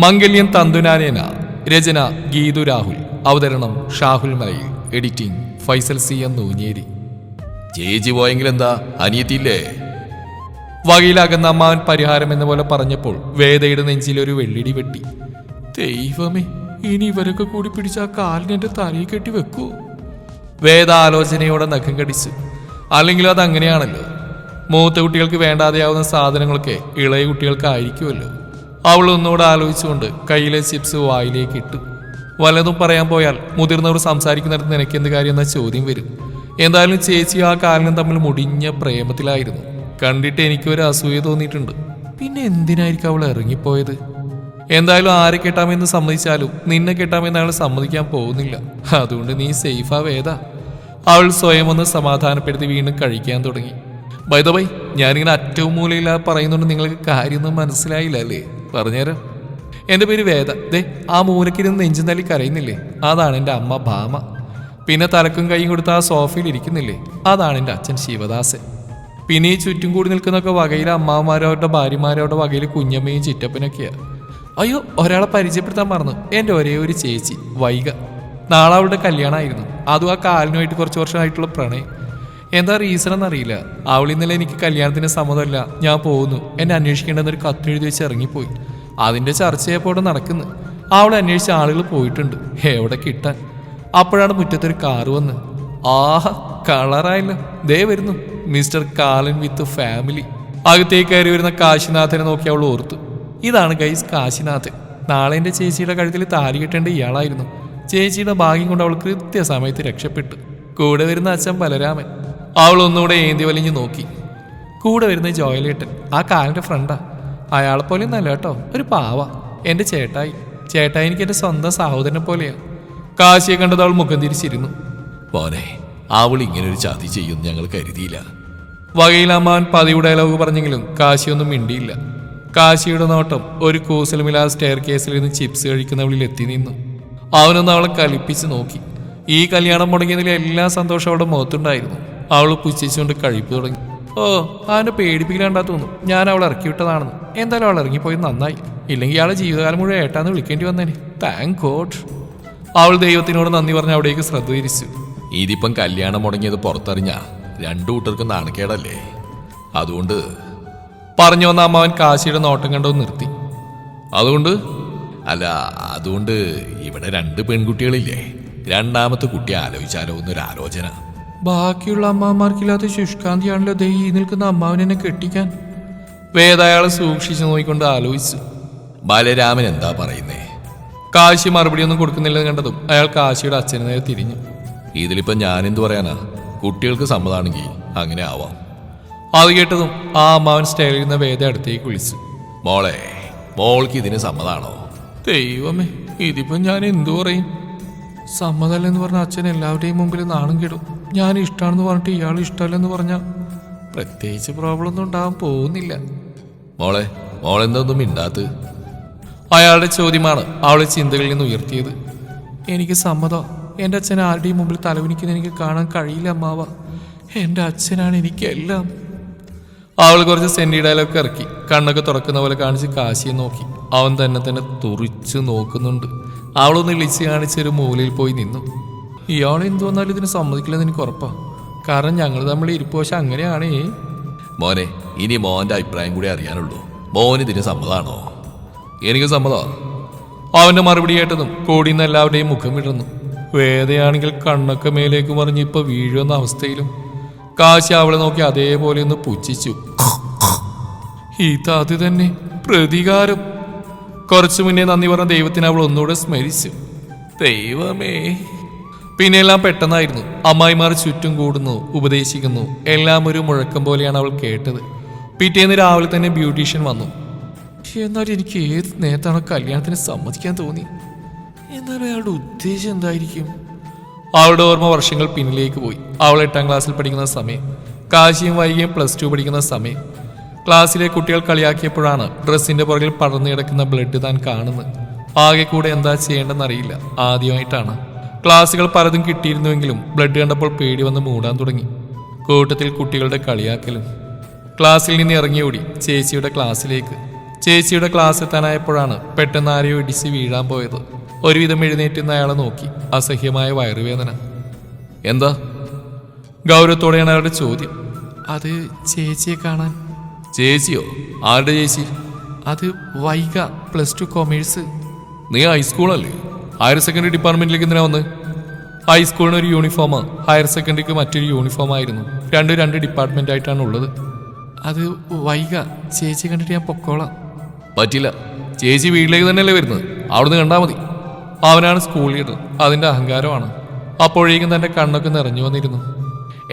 മംഗല്യം തന്തുനാനേന. രചന ഗീതു രാഹുൽ. അവതരണം ഷാഹുൽ മലയിൽ. Editing Faisal C M Nooncheri. ചേച്ചി പോയെങ്കിൽ എന്താ, അനിയത്തിയില്ലേ? വകയിലാകുന്ന അമ്മാവൻ പരിഹാരം എന്ന പോലെ പറഞ്ഞപ്പോൾ വേദയുടെ നെഞ്ചിലൊരു വെള്ളിടി വെട്ടി. ദൈവമേ, ഇനി ഇവരൊക്കെ കൂടി പിടിച്ച ആ കാലിനെന്റെ തലയിൽ കെട്ടി വെക്കൂ. വേദ ആലോചനയോടെ നഖം കടിച്ചു. അല്ലെങ്കിലും അതങ്ങനെയാണല്ലോ. മൂത്ത കുട്ടികൾക്ക് വേണ്ടാതെയാവുന്ന സാധനങ്ങളൊക്കെ ഇളയ കുട്ടികൾക്കായിരിക്കുമല്ലോ. അവൾ ഒന്നുകൂടെ ആലോചിച്ചുകൊണ്ട് കയ്യിലെ ചിപ്സ് വായിലേക്ക് ഇട്ടു. വല്ലതും പറയാൻ പോയാൽ മുതിർന്നവർ സംസാരിക്കുന്നിടത്ത് നിനക്കെന്ത് കാര്യം എന്ന ചോദ്യം വരും. എന്തായാലും ചേച്ചി ആ കാലിനും തമ്മിൽ മുടിഞ്ഞ പ്രേമത്തിലായിരുന്നു. കണ്ടിട്ട് എനിക്കൊരു അസൂയ തോന്നിയിട്ടുണ്ട്. പിന്നെ എന്തിനായിരിക്കും അവൾ ഇറങ്ങിപ്പോയത്? എന്തായാലും ആരെ കെട്ടാമെന്ന് സമ്മതിച്ചാലും നിന്നെ കെട്ടാമെന്ന് അയാൾ സമ്മതിക്കാൻ പോകുന്നില്ല. അതുകൊണ്ട് നീ സേഫാ വേദ. അവൾ സ്വയം ഒന്ന് സമാധാനപ്പെടുത്തി വീണ്ടും കഴിക്കാൻ തുടങ്ങി. ബൈ ദ ബൈ, ഞാനിങ്ങനെ അറ്റവും മൂലയില്ലാതെ പറയുന്നുണ്ട്, നിങ്ങൾക്ക് കാര്യമൊന്നും മനസ്സിലായില്ല അല്ലേ? പറഞ്ഞുതരാം. എൻ്റെ പേര് വേദ. ദേ, ആ മൂലക്കിരുന്ന് നെഞ്ചും തല്ലി കരയുന്നില്ലേ, അതാണ് എൻ്റെ അമ്മ ഭാമ. പിന്നെ തലക്കും കൈയും കൊടുത്ത് ആ സോഫയിൽ ഇരിക്കുന്നില്ലേ, അതാണ് എൻ്റെ അച്ഛൻ ശിവദാസൻ. പിന്നെ ഈ ചുറ്റും കൂടി നിൽക്കുന്നൊക്കെ വകയിലെ അമ്മാവന്മാരും അവരുടെ ഭാര്യമാരവരുടെ വകയിൽ കുഞ്ഞമ്മയും ചിറ്റപ്പനൊക്കെയാണ്. അയ്യോ, ഒരാളെ പരിചയപ്പെടുത്താൻ മറന്നു. എൻ്റെ ഒരേ ഒരു ചേച്ചി വൈക. നാളെ അവളുടെ കല്യാണമായിരുന്നു. അതും ആ കാലിനുമായിട്ട് കുറച്ച് വർഷമായിട്ടുള്ള പ്രണയം. എന്താ റീസൺ എന്നറിയില്ല. അവൾ ഇന്നലെ എനിക്ക് കല്യാണത്തിന് സമ്മതമല്ല, ഞാൻ പോകുന്നു, എന്നെ അന്വേഷിക്കേണ്ടെന്നൊരു കത്തെഴുതി വെച്ച് ഇറങ്ങിപ്പോയി. അതിൻ്റെ ചർച്ചയപ്പോൾ നടക്കുന്നു. അവളെ അന്വേഷിച്ച ആളുകൾ പോയിട്ടുണ്ട്, എവിടെ കിട്ടാൻ. അപ്പോഴാണ് മുറ്റത്തൊരു കാറ് വന്ന്. ആഹാ, കളറായല്ലോ. ദേ വരുന്നു മിസ്റ്റർ കാലൻ വിത്ത് ഫാമിലി. അകത്തേക്ക് കയറി വരുന്ന കാശിനാഥനെ നോക്കി അവൾ ഓർത്തു. ഇതാണ് ഗൈസ് കാശിനാഥൻ. നാളെ എൻ്റെ ചേച്ചിയുടെ കഴുത്തിൽ താലി കെട്ടേണ്ട ഇയാളായിരുന്നു. ചേച്ചിയുടെ ഭാഗ്യം കൊണ്ട് അവൾ കൃത്യസമയത്ത് രക്ഷപ്പെട്ടു. കൂടെ വരുന്ന അച്ഛൻ ബലരാമൻ. അവൾ ഒന്നുകൂടെ ഏന്തി വലിഞ്ഞു നോക്കി. കൂടെ വരുന്ന ജോയലേട്ടൻ, ആ കാലിൻ്റെ ഫ്രണ്ടാ. അയാളെപ്പോലെ നല്ല കേട്ടോ, ഒരു പാവ. എൻ്റെ ചേട്ടായി എനിക്ക് എൻ്റെ സ്വന്തം സഹോദരനെ പോലെയാ. കാശിയെ കണ്ടത് അവൾ മുഖം തിരിച്ചിരുന്നു. മോനെ, അവൾ ഇങ്ങനെ ഒരു ചതി ചെയ്യുമെന്ന് ഞങ്ങൾ കരുതിയില്ല. വകയിലമ്മാവൻ പതിവ് ഡയലോഗ് പറഞ്ഞെങ്കിലും കാശിയൊന്നും മിണ്ടിയില്ല. കാശിയുടെ നോട്ടം ഒരു കൂസലുമില്ലാതെ സ്റ്റെയർ കേസിൽ നിന്ന് ചിപ്സ് കഴിക്കുന്നവളിൽ എത്തി നിന്നു. അവനൊന്ന് അവളെ കലിപ്പിച്ച് നോക്കി. ഈ കല്യാണം മുടങ്ങിയതിൽ എല്ലാ സന്തോഷവും അവളുടെ മുഖത്തുണ്ടായിരുന്നു. അവൾ പുച്ഛിച്ചുകൊണ്ട് കഴിപ്പ് തുടങ്ങി. ഓ, അവനെ പേടിപ്പിക്കലാണ്ടാ തോന്നും. ഞാൻ അവളെ ഇറക്കി വിട്ടതാണെന്ന്. എന്തായാലും അവൾ ഇറങ്ങിപ്പോയി നന്നായി. ഇല്ലെങ്കിൽ ഇയാളെ ജീവിതകാലം മുഴുവൻ ഏട്ടാന്ന് വിളിക്കേണ്ടി വന്നേനെ. Thank God. അവൾ ദൈവത്തിനോട് നന്ദി പറഞ്ഞ് അവിടേക്ക് ശ്രദ്ധ തിരിച്ചു. ഇതിപ്പം കല്യാണം മുടങ്ങിയത് പുറത്തറിഞ്ഞ രണ്ടു കൂട്ടർക്കും നാണക്കേടല്ലേ? അതുകൊണ്ട് പറഞ്ഞു വന്ന അമ്മാവൻ കാശിയുടെ നോട്ടം കണ്ടോ നിർത്തി. അതുകൊണ്ട് ഇവിടെ രണ്ട് പെൺകുട്ടികളില്ലേ, രണ്ടാമത്തെ കുട്ടി ആലോചിച്ചാലോ എന്നൊരാലോചന. ബാക്കിയുള്ള അമ്മാവന്മാർക്കില്ലാത്ത ശുഷ്കാന്തിയാണല്ലോ ദേ ഈ നിൽക്കുന്ന അമ്മാവനെന്നെ കെട്ടിക്കാൻ. വേദ അയാളെ സൂക്ഷിച്ചു നോക്കിക്കൊണ്ട് ആലോചിച്ചു. ബലരാമൻ എന്താ പറയുന്നേ? കാശി മറുപടിയൊന്നും കൊടുക്കുന്നില്ലെന്ന് കണ്ടതും അയാൾ കാശിയുടെ അച്ഛനെ നേരെ തിരിഞ്ഞു. ഇതിലിപ്പം ഞാനെന്ത് പറയാനാ? കുട്ടികൾക്ക് സമ്മതാണെങ്കിൽ അങ്ങനെ ആവാം. അത് കേട്ടതും ആ അമ്മാവൻ സ്റ്റൈലിൽ നിന്ന് വേദ അടുത്തേക്ക് വിളിച്ചു. മോൾക്ക് ഇതിന് സമ്മതാണോ? ദൈവമേ, ഇതിപ്പം ഞാൻ എന്തു പറയും? സമ്മതല്ലെന്ന് പറഞ്ഞ അച്ഛൻ എല്ലാവരുടെയും മുമ്പിൽ നാണം കെടും. ഞാൻ ഇഷ്ടമാണെന്ന് പറഞ്ഞിട്ട് ഇയാൾ ഇഷ്ടമല്ലെന്ന് പറഞ്ഞാൽ പ്രത്യേകിച്ച് പ്രോബ്ലം ഒന്നും ഉണ്ടാവാൻ പോകുന്നില്ല. മോളെന്തൊന്നും മിണ്ടാത്ത്? അയാളുടെ ചോദ്യമാണ് അവളെ ചിന്തകളിൽ നിന്ന് ഉയർത്തിയത്. എനിക്ക് സമ്മതം. എൻ്റെ അച്ഛൻ ആരുടെയും മുമ്പിൽ തലകുനിക്കുന്ന എനിക്ക് കാണാൻ കഴിയില്ല അമ്മാവ. എൻ്റെ അച്ഛനാണ് എനിക്കെല്ലാം. അവൾ കുറച്ച് സെന്റി ഡയലോഗ് ഇറക്കി കണ്ണൊക്കെ തുറക്കുന്ന പോലെ കാണിച്ച് കാശിയെ നോക്കി. അവൻ തന്നെ തുറിച്ച് നോക്കുന്നുണ്ട്. അവളൊന്ന് ഇളിച്ച് കാണിച്ചൊരു മൂലയിൽ പോയി നിന്നു. ഇയാൾ എന്തു വന്നാലും ഇതിന് സമ്മതിക്കില്ലെന്ന് എനിക്ക് ഉറപ്പാ. കാരണം ഞങ്ങൾ തമ്മിൽ ഇരിപ്പ് വശം അങ്ങനെയാണേ. മോനെ, ഇനി മോന്റെ അഭിപ്രായം കൂടി അറിയാനുള്ളൂ. മോന് ഇതിന് സമ്മതാണോ? എനിക്ക് സമ്മതാ. അവന്റെ മറുപടി കേട്ടതും കോടിന്ന് എല്ലാവരുടെയും മുഖം വിടുന്നു. വേദയാണെങ്കിൽ കണ്ണൊക്കെ മേലേക്ക് മറിഞ്ഞ് ഇപ്പൊ വീഴുന്ന അവസ്ഥയിലും. കാശി അവളെ നോക്കി അതേപോലെ ഒന്ന് പുച്ഛിച്ചു. അത് തന്നെ പ്രതികാരം. കുറച്ചു മുന്നേ നന്ദി പറഞ്ഞ ദൈവത്തിന് അവൾ ഒന്നുകൂടെ സ്മരിച്ചു. ദൈവമേ. പിന്നെല്ലാം പെട്ടെന്നായിരുന്നു. അമ്മായിമാർ ചുറ്റും കൂടുന്നു, ഉപദേശിക്കുന്നു. എല്ലാം ഒരു മുഴക്കം പോലെയാണ് അവൾ കേട്ടത്. പിറ്റേന്ന് രാവിലെ തന്നെ ബ്യൂട്ടീഷ്യൻ വന്നു. എന്നാൽ എനിക്ക് ഏത് നേരത്താണ് കല്യാണത്തിന് സമ്മതിക്കാൻ തോന്നി? എന്നാലും അയാളുടെ ഉദ്ദേശം എന്തായിരിക്കും? അവളുടെ ഓർമ്മ വർഷങ്ങൾ പിന്നിലേക്ക് പോയി. അവൾ 8ാം ക്ലാസ്സിൽ പഠിക്കുന്ന സമയം. കാശിയും വൈകിയും +2 പഠിക്കുന്ന സമയം. ക്ലാസ്സിലെ കുട്ടികൾ കളിയാക്കിയപ്പോഴാണ് ഡ്രസ്സിന്റെ പുറകിൽ പടർന്നു കിടക്കുന്ന ബ്ലഡ് താൻ കാണുന്നത്. ആകെ കൂടെ എന്താ ചെയ്യേണ്ടെന്നറിയില്ല. ആദ്യമായിട്ടാണ്. ക്ലാസ്സുകൾ പലതും കിട്ടിയിരുന്നുവെങ്കിലും ബ്ലഡ് കണ്ടപ്പോൾ പേടി വന്ന് മൂടാൻ തുടങ്ങി. കൂട്ടത്തിൽ കുട്ടികളുടെ കളിയാക്കലും. ക്ലാസ്സിൽ നിന്ന് ഇറങ്ങിയോടി ചേച്ചിയുടെ ക്ലാസ്സിലേക്ക്. ചേച്ചിയുടെ ക്ലാസ് എത്താനായപ്പോഴാണ് പെട്ടെന്ന് ആരെയോ ഇടിച്ച് വീഴാൻ പോയത്. ഒരുവിധം എഴുന്നേറ്റുന്ന അയാളെ നോക്കി. അസഹ്യമായ വയറുവേദന. എന്താ? ഗൗരവത്തോടെയാണ് അയാളുടെ ചോദ്യം. അത് ചേച്ചിയെ കാണാൻ. ചേച്ചിയോ? ആരുടെ ചേച്ചി? അത് വൈക, +2 കൊമേഴ്സ്. നീ ഹൈസ്കൂളല്ലേ? ഹയർ സെക്കൻഡറി ഡിപ്പാർട്ട്മെന്റിലേക്ക് എന്തിനാ വന്ന്? ഹൈസ്കൂളിന് ഒരു യൂണിഫോം, ഹയർ സെക്കൻഡറിക്ക് മറ്റൊരു യൂണിഫോം ആയിരുന്നു. രണ്ട് ഡിപ്പാർട്ട്മെന്റ് ആയിട്ടാണ് ഉള്ളത്. അത് വൈക, ചേച്ചി കണ്ടിട്ട് ഞാൻ പൊക്കോളാം. പറ്റില്ല, ചേച്ചി വീട്ടിലേക്ക് തന്നെയല്ലേ വരുന്നത്, അവിടുന്ന് കണ്ടാൽ മതി. അവനാണ് സ്കൂൾ ലീഡർ, അതിന്റെ അഹങ്കാരമാണ്. അപ്പോഴേക്കും തന്റെ കണ്ണൊക്കെ നിറഞ്ഞു വന്നിരുന്നു.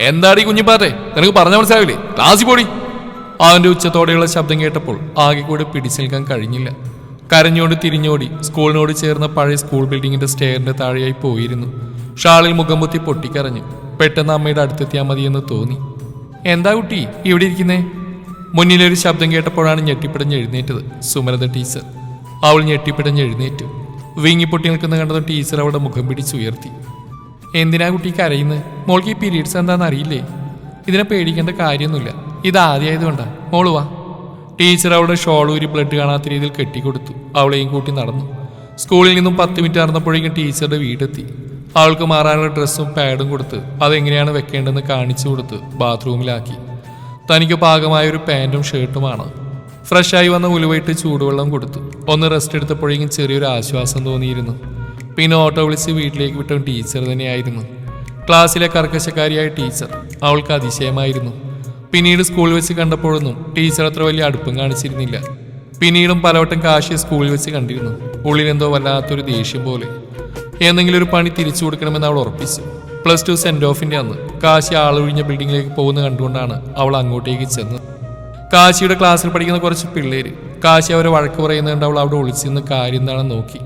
എന്താടി കുഞ്ഞിപ്പാത്തെ, നിനക്ക് പറഞ്ഞ മനസ്സിലാവില്ലേ? ക്ലാസ്സിൽ പോടി. അവന്റെ ഉച്ചത്തോടെയുള്ള ശബ്ദം കേട്ടപ്പോൾ ആകെ കൂടെ പിടിച്ചു നിൽക്കാൻ കഴിഞ്ഞില്ല. കരഞ്ഞുകൊണ്ട് തിരിഞ്ഞോടി സ്കൂളിനോട് ചേർന്ന പഴയ സ്കൂൾ ബിൽഡിങ്ങിന്റെ സ്റ്റെയറിന്റെ താഴെയായി പോയിരുന്നു. ഷാളിൽ മുഖം പൊത്തി പൊട്ടിക്കരഞ്ഞു. പെട്ടെന്ന് അമ്മയുടെ അടുത്തെത്തിയാൽ മതിയെന്ന് തോന്നി. എന്താ കുട്ടി ഇവിടെ ഇരിക്കുന്നേ? മുന്നിലൊരു ശബ്ദം കേട്ടപ്പോഴാണ് ഞെട്ടിപ്പിടഞ്ഞ് എഴുന്നേറ്റത് സുമലത ടീച്ചർ. അവൾ ഞെട്ടിപ്പിടഞ്ഞ് എഴുന്നേറ്റു. വീങ്ങിപ്പൊട്ടി നിൽക്കുന്ന കണ്ടത് ടീച്ചർ അവളുടെ മുഖം പിടിച്ചുയർത്തി. എന്തിനാ കുട്ടി കരയുന്നത്? മോൾക്ക് ഈ പീരീഡ്സ് എന്താണെന്ന് അറിയില്ലേ? ഇതിനെ പേടിക്കേണ്ട കാര്യമൊന്നുമില്ല, ഇത് ആദ്യമായതുകൊണ്ടാ. മോള് വാ. ടീച്ചർ അവളുടെ ഷോളൂരി ബ്ലഡ് കാണാത്ത രീതിയിൽ കെട്ടിക്കൊടുത്തു. അവളെയും കൂട്ടി നടന്നു. സ്കൂളിൽ നിന്നും 10 മിനിറ്റ് നടന്നപ്പോഴേക്കും ടീച്ചറുടെ വീടെത്തി. അവൾക്ക് മാറാനുള്ള ഡ്രസ്സും പാഡും കൊടുത്ത് അതെങ്ങനെയാണ് വെക്കേണ്ടതെന്ന് കാണിച്ചു കൊടുത്ത് ബാത്റൂമിലാക്കി. തനിക്ക് പാകമായ ഒരു പാൻറ്റും ഷർട്ടുമാണ്. ഫ്രഷായി വന്ന ഉലുവയിട്ട് ചൂടുവെള്ളം കൊടുത്തു. ഒന്ന് റെസ്റ്റ് എടുത്തപ്പോഴേക്കും ചെറിയൊരു ആശ്വാസം തോന്നിയിരുന്നു. പിന്നെ ഓട്ടോ വിളിച്ച് വീട്ടിലേക്ക് വിട്ട ടീച്ചർ തന്നെയായിരുന്നു. ക്ലാസ്സിലെ കർക്കശക്കാരിയായ ടീച്ചർ. അവൾക്ക് അതിശയമായിരുന്നു. പിന്നീട് സ്കൂളിൽ വെച്ച് കണ്ടപ്പോഴൊന്നും ടീച്ചർ അത്ര വലിയ അടുപ്പം കാണിച്ചിരുന്നില്ല. പിന്നീടും പലവട്ടം കാശിയെ സ്കൂളിൽ വെച്ച് കണ്ടിരുന്നു. ഉള്ളിലെന്തോ വല്ലാത്തൊരു ദേഷ്യം പോലെ. എന്തെങ്കിലും ഒരു പണി തിരിച്ചു കൊടുക്കണമെന്ന് അവൾ ഉറപ്പിച്ചു. +2 സെന്റ് ഓഫിന്റെ അന്ന് കാശി ആളൊഴിഞ്ഞ ബിൽഡിങ്ങിലേക്ക് പോകുന്ന കണ്ടുകൊണ്ടാണ് അവൾ അങ്ങോട്ടേക്ക് ചെന്നത്. കാശിയുടെ ക്ലാസ്സിൽ പഠിക്കുന്ന കുറച്ച് പിള്ളേര് കാശി അവരെ വഴക്ക് പറയുന്നുണ്ട്. അവൾ അവിടെ ഒളിച്ചിരുന്ന് കാര്യം എന്താണെന്ന് നോക്കി.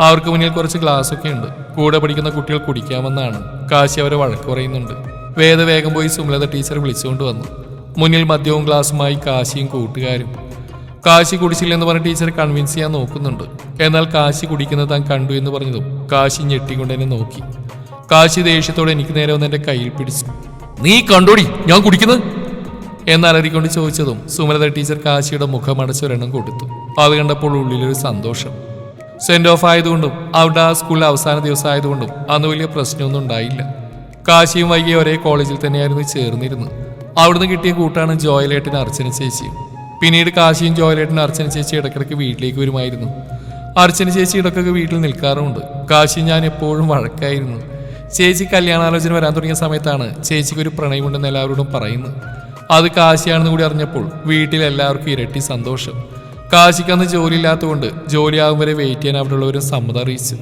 അവർക്ക് മുന്നിൽ കുറച്ച് ഗ്ലാസ്സൊക്കെ ഉണ്ട്. കൂടെ പഠിക്കുന്ന കുട്ടികൾ കുടിക്കാമെന്നാണ്. കാശി അവരെ വഴക്ക് പറയുന്നുണ്ട്. വേഗം പോയി സുമലത ടീച്ചർ വിളിച്ചുകൊണ്ട് വന്നു. മുന്നിൽ മദ്യവും ഗ്ലാസുമായി കാശിയും കൂട്ടുകാരും. കാശി കുടിച്ചില്ലെന്ന് പറഞ്ഞ ടീച്ചർ കൺവിൻസ് ചെയ്യാൻ നോക്കുന്നുണ്ട്. എന്നാൽ കാശി കുടിക്കുന്നത് താൻ കണ്ടു എന്ന് പറഞ്ഞതും കാശി ഞെട്ടിക്കൊണ്ട് എന്നെ നോക്കി. കാശി ദേഷ്യത്തോടെ എനിക്ക് നേരെ വന്ന് എന്റെ കയ്യിൽ പിടിച്ചു. നീ കണ്ടോടി ഞാൻ കുടിക്കുന്നത് എന്നലറിക്കൊണ്ട് ചോദിച്ചതും സുമലത ടീച്ചർ കാശിയുടെ മുഖമടച്ചൊരെണ്ണം കൊടുത്തു. അത് കണ്ടപ്പോൾ ഉള്ളിലൊരു സന്തോഷം. സെന്റ് ഓഫ് ആയതുകൊണ്ടും അവിടെ ആ സ്കൂളിലെ അവസാന ദിവസം ആയതുകൊണ്ടും അന്ന് വലിയ പ്രശ്നമൊന്നും ഉണ്ടായില്ല. കാശിയും വൈകിയ ഒരേ കോളേജിൽ തന്നെയായിരുന്നു ചേർന്നിരുന്നത്. അവിടുന്ന് കിട്ടിയ കൂട്ടാണ് ജോയലേട്ടൻ അർച്ചന ചേച്ചിയും. പിന്നീട് കാശിയും ജോയലേട്ടൻ അർച്ചന ചേച്ചി ഇടക്കിടയ്ക്ക് വീട്ടിലേക്ക് വരുമായിരുന്നു. അർച്ചന ചേച്ചി ഇടക്കൊക്കെ വീട്ടിൽ നിൽക്കാറുമുണ്ട്. കാശിയും ഞാൻ എപ്പോഴും വഴക്കായിരുന്നു. ചേച്ചി കല്യാണാലോചന വരാൻ തുടങ്ങിയ സമയത്താണ് ചേച്ചിക്ക് ഒരു പ്രണയമുണ്ടെന്ന് എല്ലാവരോടും പറയുന്നത്. അത് കാശിയാണെന്ന് കൂടി അറിഞ്ഞപ്പോൾ വീട്ടിൽ എല്ലാവർക്കും ഇരട്ടി സന്തോഷം. കാശിക്ക് അന്ന് ജോലിയില്ലാത്തതുകൊണ്ട് ജോലിയാകും വരെ വെയിറ്റ് ചെയ്യാൻ അവിടെ ഉള്ളവരും സമ്മതം അറിയിച്ചു.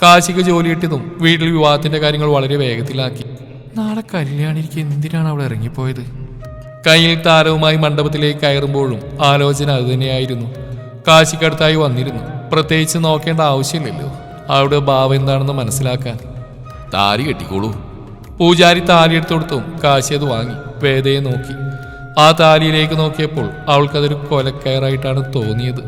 കാശിക്ക് ജോലി കിട്ടിയതും വീട്ടിൽ വിവാഹത്തിന്റെ കാര്യങ്ങൾ വളരെ വേഗത്തിലാക്കി. നാളെ കല്യാണിക്ക് എന്തിനാണ് അവിടെ ഇറങ്ങിപ്പോയത്? കയ്യിൽ താരവുമായി മണ്ഡപത്തിലേക്ക് കയറുമ്പോഴും ആലോചന അതുതന്നെയായിരുന്നു. കാശിക്കടുത്തായി വന്നിരുന്നു. പ്രത്യേകിച്ച് നോക്കേണ്ട ആവശ്യമില്ലല്ലോ അവിടെ ഭാവം എന്താണെന്ന് മനസ്സിലാക്കാൻ. താലി കെട്ടിക്കോളൂ. പൂജാരി താലി എടുത്തു കൊടുത്തും കാശി അത് വാങ്ങി വേദയെ നോക്കി. ആ താലിയിലേക്ക് നോക്കിയപ്പോൾ അവൾക്കതൊരു കൊലക്കയറായിട്ടാണ് തോന്നിയത്.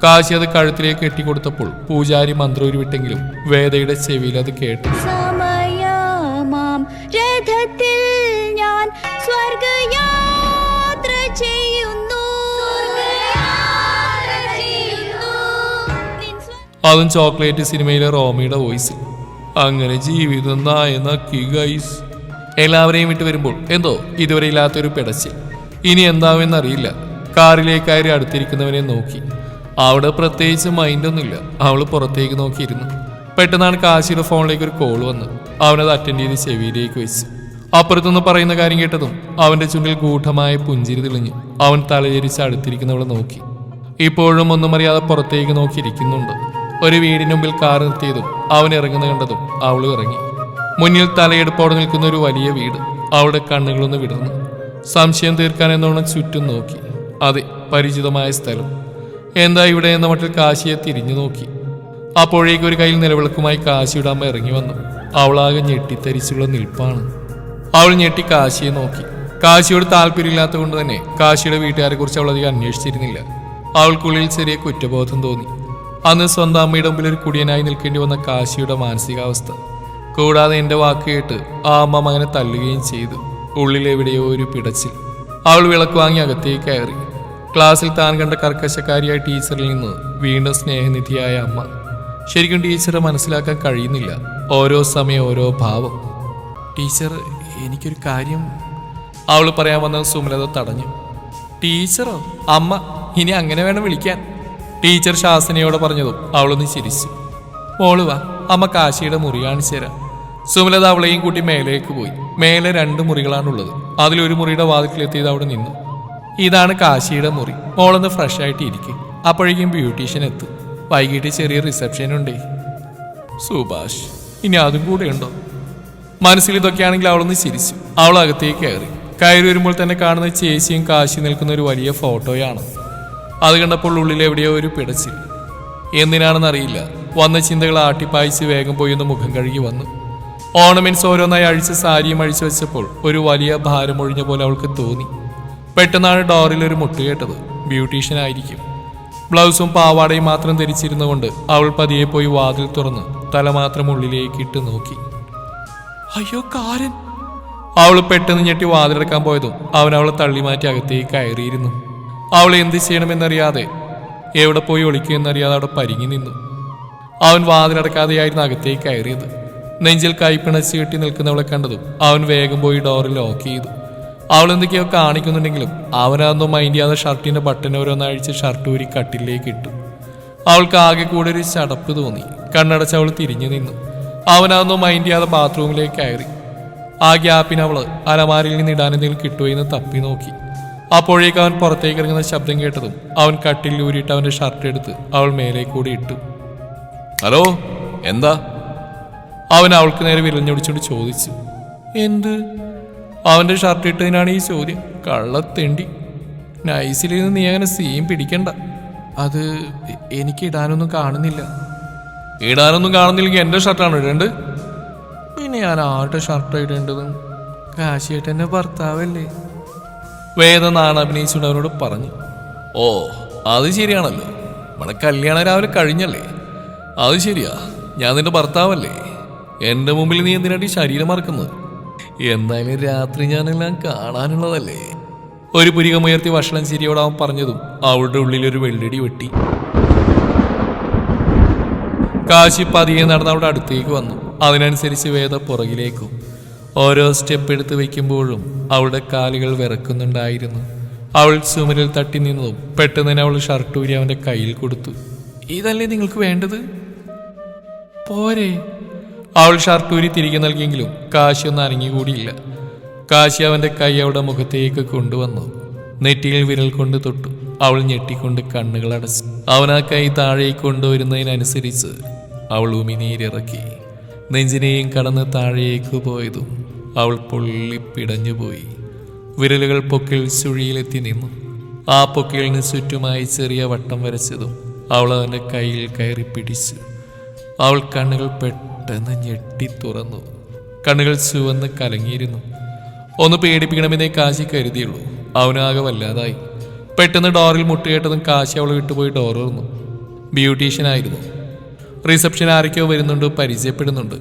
കാശി അത് കഴുത്തിലേക്ക് കെട്ടിക്കൊടുത്തപ്പോൾ പൂജാരി മന്ത്രം ഉരുവിട്ടെങ്കിലും വേദയുടെ ചെവിയിൽ അത് കേട്ടു. സമയമാം രഥത്തിൽ ഞാൻ സ്വർഗയാത്ര ചെയ്യുന്നു. അതും ചോക്ലേറ്റ് സിനിമയിലെ റോമിയുടെ വോയിസ്. അങ്ങനെ ജീവിതം നായനക്കി ഗൈസ്. എല്ലാവരെയും വിട്ടു വരുമ്പോൾ എന്തോ ഇതുവരെ ഇല്ലാത്തൊരു പിടച്ച്. ഇനി എന്താവെന്നറിയില്ല. കാറിലേക്ക് കയറി അടുത്തിരിക്കുന്നവനെ നോക്കി. അവിടെ പ്രത്യേകിച്ച് മൈൻഡൊന്നുമില്ല. അവൾ പുറത്തേക്ക് നോക്കിയിരുന്നു. പെട്ടെന്നാണ് കാശിയുടെ ഫോണിലേക്ക് ഒരു കോൾ വന്ന്. അവനത് അറ്റൻഡ് ചെയ്ത് ചെവിയിലേക്ക് വെച്ചു. അപ്പുറത്തുനിന്ന് പറയുന്ന കാര്യം കേട്ടതും അവന്റെ ചുണ്ടിൽ ഗൂഢമായ പുഞ്ചിരി തെളിഞ്ഞു. അവൻ തലചരിച്ച് അടുത്തിരിക്കുന്നവളെ നോക്കി. ഇപ്പോഴും ഒന്നും അറിയാതെ പുറത്തേക്ക് നോക്കിയിരിക്കുന്നുണ്ട്. ഒരു വീടിന് മുമ്പിൽ കാർ നിർത്തിയതും അവൻ ഇറങ്ങുന്ന കണ്ടതും അവളും ഇറങ്ങി. മുന്നിൽ തലയെടുപ്പോടെ നിൽക്കുന്ന ഒരു വലിയ വീട്. അവളുടെ കണ്ണുകളൊന്ന് വിടർന്നു. സംശയം തീർക്കാൻ എന്നോണം ചുറ്റും നോക്കി. അതെ, പരിചിതമായ സ്ഥലം. എന്താ ഇവിടെ എന്ന മട്ടിൽ കാശിയെ തിരിഞ്ഞു നോക്കി. അപ്പോഴേക്കും ഒരു കയ്യിൽ നിലവിളക്കുമായി കാശിയുടെ അമ്മ ഇറങ്ങി വന്നു. അവളാകെ ഞെട്ടിത്തരിച്ചുള്ള നിൽപ്പാണ്. അവൾ ഞെട്ടി കാശിയെ നോക്കി. കാശിയോട് താല്പര്യമില്ലാത്ത കൊണ്ട് തന്നെ കാശിയുടെ വീട്ടുകാരെ കുറിച്ച് അവൾ അധികം അന്വേഷിച്ചിരുന്നില്ല. അവൾക്കുള്ളിൽ ചെറിയ കുറ്റബോധം തോന്നി. അന്ന് സ്വന്തം അമ്മയുടെ മുമ്പിൽ ഒരു കുടിയനായി നിൽക്കേണ്ടി വന്ന കാശിയുടെ മാനസികാവസ്ഥ. കൂടാതെ എന്റെ വാക്ക് കേട്ട് ആ അമ്മ മകനെ തല്ലുകയും ചെയ്തു. ഉള്ളിലെവിടെയോ ഒരു പിടച്ചിൽ. അവൾ വിളക്ക് വാങ്ങി അകത്തേക്ക് കയറി. ക്ലാസ്സിൽ താൻ കണ്ട കർക്കശക്കാരിയായ ടീച്ചറിൽ നിന്ന് വീണ്ടും സ്നേഹനിധിയായ അമ്മ. ശരിക്കും ടീച്ചറെ മനസ്സിലാക്കാൻ കഴിയുന്നില്ല. ഓരോ സമയം ഓരോ ഭാവം. ടീച്ചർ, എനിക്കൊരു കാര്യം. അവൾ പറയാൻ വന്ന സുമലത തടഞ്ഞു. ടീച്ചറോ? അമ്മ. ഇനി അങ്ങനെ വേണം വിളിക്കാൻ. ടീച്ചർ ശാസനയോടെ പറഞ്ഞതും അവളൊന്ന് ചിരിച്ചു. മോള് വാ, അമ്മ കാശിയുടെ മുറി കാണിച്ചു തരാം. സുമലത അവളെയും കൂട്ടി മേലേക്ക് പോയി. മേലെ 2 മുറികളാണുള്ളത്. അതിലൊരു മുറിയുടെ വാതിൽക്കിലെത്തിയത് അവിടെ നിന്നു. ഇതാണ് കാശിയുടെ മുറി. മോളൊന്ന് ഫ്രഷ് ആയിട്ട് ഇരിക്കും. അപ്പോഴേക്കും ബ്യൂട്ടീഷ്യൻ എത്തും. വൈകിട്ട് ചെറിയ റിസപ്ഷൻ ഉണ്ടേ. സുഭാഷ്, ഇനി അതും കൂടെ ഉണ്ടോ? മനസ്സിൽ ഇതൊക്കെയാണെങ്കിൽ അവളൊന്ന് ചിരിച്ചു. അവൾ അകത്തേക്ക് കയറി വരുമ്പോൾ തന്നെ കാണുന്ന ചേച്ചിയും കാശി നിൽക്കുന്ന ഒരു വലിയ ഫോട്ടോയാണ്. അത് കണ്ടപ്പോൾ ഉള്ളിൽ എവിടെയോ ഒരു പിടച്ചിൽ. എന്തിനാണെന്നറിയില്ല. വന്ന ചിന്തകൾ ആട്ടിപ്പായിച്ച് വേഗം പോയി ഒന്ന് മുഖം കഴുകി വന്നു. ഓർണമെന്റ്സ് ഓരോന്നായി അഴിച്ച് സാരിയും അഴിച്ചു വെച്ചപ്പോൾ ഒരു വലിയ ഭാരം ഒഴിഞ്ഞ പോലെ അവൾക്ക് തോന്നി. പെട്ടെന്നാണ് ഡോറിൽ ഒരു മുട്ട് കേട്ടത്. ബ്യൂട്ടീഷ്യൻ ആയിരിക്കും. ബ്ലൗസും പാവാടയും മാത്രം ധരിച്ചിരുന്നുകൊണ്ട് അവൾ പതിയെ പോയി വാതിൽ തുറന്ന് തല മാത്രം ഉള്ളിലേക്ക് ഇട്ട് നോക്കി. അയ്യോ, കാരൻ! അവൾ പെട്ടെന്ന് ഞെട്ടി വാതിലടക്കാൻ പോയതും അവൻ അവളെ തള്ളി മാറ്റി അകത്തേക്ക് കയറിയിരുന്നു. അവൾ എന്ത് ചെയ്യണമെന്നറിയാതെ, എവിടെ പോയി ഒളിക്കുമെന്നറിയാതെ അവിടെ പരിങ്ങി നിന്നു. അവൻ വാതിലടക്കാതെയായിരുന്നു അകത്തേക്ക് കയറിയത്. നെഞ്ചിൽ കൈപ്പിണച്ച് കെട്ടി നിൽക്കുന്നവളെ കണ്ടതും അവൻ വേഗം പോയി ഡോറിൽ ലോക്ക് ചെയ്തു. അവൾ എന്തൊക്കെയോ കാണിക്കുന്നുണ്ടെങ്കിലും അവനതൊന്നും മൈൻഡ് ചെയ്യാതെ ഷർട്ടിന്റെ ബട്ടൺ ഓരോന്നഴിച്ച് ഷർട്ട് ഊരി കട്ടിലേക്ക് ഇട്ടു. അവൾക്ക് ആകെ കൂടെ ഒരു ചടപ്പ് തോന്നി. കണ്ണടച്ച് അവൾ തിരിഞ്ഞു നിന്നു. അവനതൊന്നും മൈൻഡ് ചെയ്യാതെ ബാത്റൂമിലേക്ക് കയറി. ആ ഗ്യാപ്പിന് അവള് അലമാരിൽ നിന്ന് ഇടാൻ എന്തെങ്കിലും കിട്ടുമെന്ന് തപ്പി നോക്കി. അപ്പോഴേക്ക് അവൻ പുറത്തേക്ക് ഇറങ്ങുന്ന ശബ്ദം കേട്ടതും അവൻ കട്ടിൽ ഊരിയിട്ട് അവന്റെ ഷർട്ട് എടുത്ത് അവൾ മേലെ കൂടി ഇട്ടു. ഹലോ, എന്താ? അവൻ അവൾക്ക് നേരെ വിരഞ്ഞൊടിച്ചോണ്ട് ചോദിച്ചു. എന്ത്? അവന്റെ ഷർട്ട് ഇട്ടതിനാണ് ഈ ചോദ്യം. കള്ളത്തെണ്ടി. നൈസിലിരുന്ന് നീ അങ്ങനെ സീൻ പിടിക്കണ്ട. അത് എനിക്ക് ഇടാനൊന്നും കാണുന്നില്ല. ഇടാനൊന്നും കാണുന്നില്ലെങ്കിൽ എന്റെ ഷർട്ടാണ് ഇടേണ്ടത്. പിന്നെ ഞാൻ ആരുടെ ഷർട്ട് ഇടേണ്ടതും? കാശിയേട്ടൻ്റെ ഭർത്താവല്ലേ? വേദനാണ് അഭിനയിച്ചുകൊണ്ട് അവനോട് പറഞ്ഞു. ഓ, അത് ശരിയാണല്ലോ. നമ്മുടെ കല്യാണം രാവിലെ കഴിഞ്ഞല്ലേ? അത് ശരിയാ, ഞാൻ നിന്റെ ഭർത്താവല്ലേ? എന്റെ മുമ്പിൽ നീ എന്തിനാണ് ഈ ശരീരം മറക്കുന്നത്? എന്തായാലും രാത്രി ഞാനെല്ലാം കാണാനുള്ളതല്ലേ? ഒരു പുരികമുയർത്തി വഷളം ചിരിയോട് അവൻ പറഞ്ഞതും അവളുടെ ഉള്ളിലൊരു വെള്ളടി വെട്ടി. കാശി പതിയെ നടന്ന് അവളുടെ അടുത്തേക്ക് വന്നു. അതിനനുസരിച്ച് വേദ പുറകിലേക്കും. ഓരോ സ്റ്റെപ്പ് എടുത്ത് വയ്ക്കുമ്പോഴും അവളുടെ കാലുകൾ വിറക്കുന്നുണ്ടായിരുന്നു. അവൾ ചുമരിൽ തട്ടി നിന്നതും പെട്ടെന്ന് തന്നെ അവൾ ഷർട്ട് ഊരി അവന്റെ കയ്യിൽ കൊടുത്തു. ഇതല്ലേ നിങ്ങൾക്ക് വേണ്ടത്? പോരെ? അവൾ ഷർട്ട് ഊരി തിരികെ നൽകിയെങ്കിലും കാശി ഒന്നും അനങ്ങിക്കൂടിയില്ല. കാശി അവന്റെ കൈ അവളുടെ മുഖത്തേക്ക് കൊണ്ടുവന്നു. നെറ്റിയിൽ വിരൽ കൊണ്ട് തൊട്ടു. അവൾ ഞെട്ടിക്കൊണ്ട് കണ്ണുകൾ അടച്ചു. അവൻ ആ കൈ താഴേക്ക് കൊണ്ടുവരുന്നതിനനുസരിച്ച് അവൾ ഉമിനീരിറക്കി. നെഞ്ചിനെയും കടന്ന് താഴേക്ക് പോയതും അവൾ പൊള്ളിപ്പിടഞ്ഞുപോയി. വിരലുകൾ പൊക്കിൽ ചുഴിയിലെത്തി നിന്നു. ആ പൊക്കിലിന് ചുറ്റുമായി ചെറിയ വട്ടം വരച്ചതും അവൾ അവൻ്റെ കയ്യിൽ കയറി പിടിച്ചു. അവൾ കണ്ണുകൾ പെട്ടെന്ന് ഞെട്ടി തുറന്നു. കണ്ണുകൾ ചുവന്ന് കലങ്ങിയിരുന്നു. ഒന്ന് പേടിപ്പിക്കണമെന്നേ കാശി കരുതിയുള്ളൂ. അവനാകെ വല്ലാതായി. പെട്ടെന്ന് ഡോറിൽ മുട്ടുകേട്ടതും കാശി അവളെ വിട്ടുപോയി ഡോർ തുറന്നു. ബ്യൂട്ടീഷ്യനായിരുന്നു. റിസപ്ഷൻ ആരൊക്കെയോ വരുന്നുണ്ട്, പരിചയപ്പെടുന്നുണ്ട്.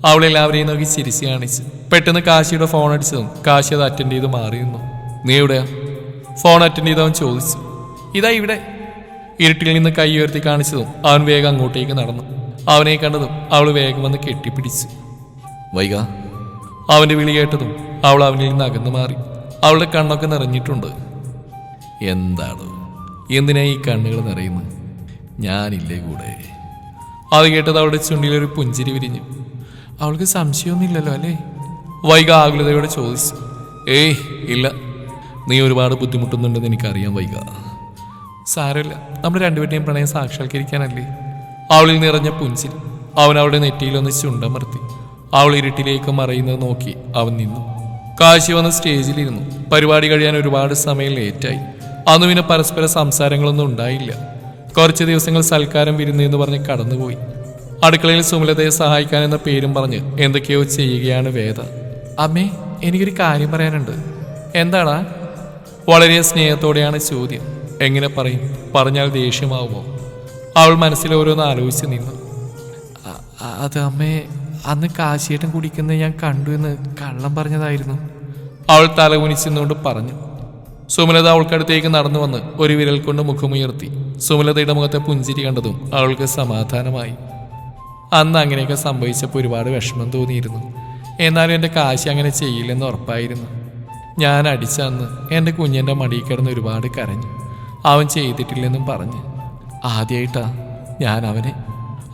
അവളെല്ലാവരെയും നോക്കി ചിരിച്ച് കാണിച്ചു. പെട്ടെന്ന് കാശിയുടെ ഫോൺ അടിച്ചതും കാശി അത് അറ്റൻഡ് ചെയ്ത് മാറി നിന്നു. നീ എവിടെയാ? ഫോൺ അറ്റൻഡ് ചെയ്തവൻ ചോദിച്ചു. ഇതാ ഇവിടെ. ഇരുട്ടിൽ നിന്ന് കൈ ഉയർത്തി കാണിച്ചതും അവൻ വേഗം അങ്ങോട്ടേക്ക് നടന്നു. അവനെ കണ്ടതും അവൾ വേഗം വന്ന് കെട്ടിപ്പിടിച്ചു. വൈക. അവന്റെ വിളി കേട്ടതും അവൾ അവനിൽ നിന്ന് അകന്നു മാറി. അവളുടെ കണ്ണൊക്കെ നിറഞ്ഞിട്ടുണ്ട്. എന്താണ്? എന്തിനാ ഈ കണ്ണുകൾ നിറയുന്നത്? ഞാനില്ലേ കൂടെ? അത് കേട്ടത് അവളുടെ ചുണ്ടിലൊരു പുഞ്ചിരി വിരിഞ്ഞു. അവൾക്ക് സംശയമൊന്നുമില്ലല്ലോ അല്ലേ? വൈക ആകുലതയോടെ ചോദിച്ചു. ഏയ് ഇല്ല, നീ ഒരുപാട് ബുദ്ധിമുട്ടുന്നുണ്ടെന്ന് എനിക്കറിയാം വൈക. സാരമില്ല, നമ്മുടെ രണ്ടുപേരുടെയും പ്രണയം സാക്ഷാത്കരിക്കാനല്ലേ? അവളിൽ നിറഞ്ഞ പുഞ്ചിരി. അവൻ അവളുടെ നെറ്റിയിലൊന്ന് ചുണ്ടമർത്തി. അവൾ ഇരുട്ടിലേക്ക് മറയുന്നത് നോക്കി അവൻ നിന്നു. കാശി വന്ന് സ്റ്റേജിലിരുന്നു. പരിപാടി കഴിയാൻ ഒരുപാട് സമയം ലേറ്റായി. അന്ന് പിന്നെ പരസ്പര സംസാരങ്ങളൊന്നും ഉണ്ടായില്ല. കുറച്ച് ദിവസങ്ങൾ സൽക്കാരം വിരുന്ന് എന്ന് പറഞ്ഞ് കടന്നുപോയി. അടുക്കളയിൽ സുമലതയെ സഹായിക്കാൻ എന്ന പേരും പറഞ്ഞ് എന്തൊക്കെയോ ചെയ്യുകയാണ് വേദ. അമ്മേ, എനിക്കൊരു കാര്യം പറയാനുണ്ട്. എന്താടാ? വളരെ സ്നേഹത്തോടെയാണ് ചോദ്യം. എങ്ങനെ പറയും? പറഞ്ഞാൽ ദേഷ്യമാവുമോ? അവൾ മനസ്സിൽ ഓരോന്ന് ആലോചിച്ച് നിന്നു. അത് അമ്മേ, അന്ന് കാശിയേട്ടൻ കുടിക്കുന്നത് ഞാൻ കണ്ടു എന്ന് കള്ളം പറഞ്ഞതായിരുന്നു. അവൾ തലകുനിച്ചുകൊണ്ട് പറഞ്ഞു. സുമലത അവൾക്കടുത്തേക്ക് നടന്നു വന്ന് ഒരു വിരൽ കൊണ്ട് മുഖമുയർത്തി. സുമലതയുടെ മുഖത്തെ പുഞ്ചിരി കണ്ടതും അവൾക്ക് സമാധാനമായി. അന്ന് അങ്ങനെയൊക്കെ സംഭവിച്ചപ്പോൾ ഒരുപാട് വിഷമം തോന്നിയിരുന്നു. എന്നാലും എൻ്റെ കാശി അങ്ങനെ ചെയ്യില്ലെന്ന് ഉറപ്പായിരുന്നു. ഞാൻ അടിച്ചന്ന് എൻ്റെ കുഞ്ഞിൻ്റെ മടിയിൽ കിടന്ന് ഒരുപാട് കരഞ്ഞു. അവൻ ചെയ്തിട്ടില്ലെന്നും പറഞ്ഞ്. ആദ്യമായിട്ടാ ഞാൻ അവനെ.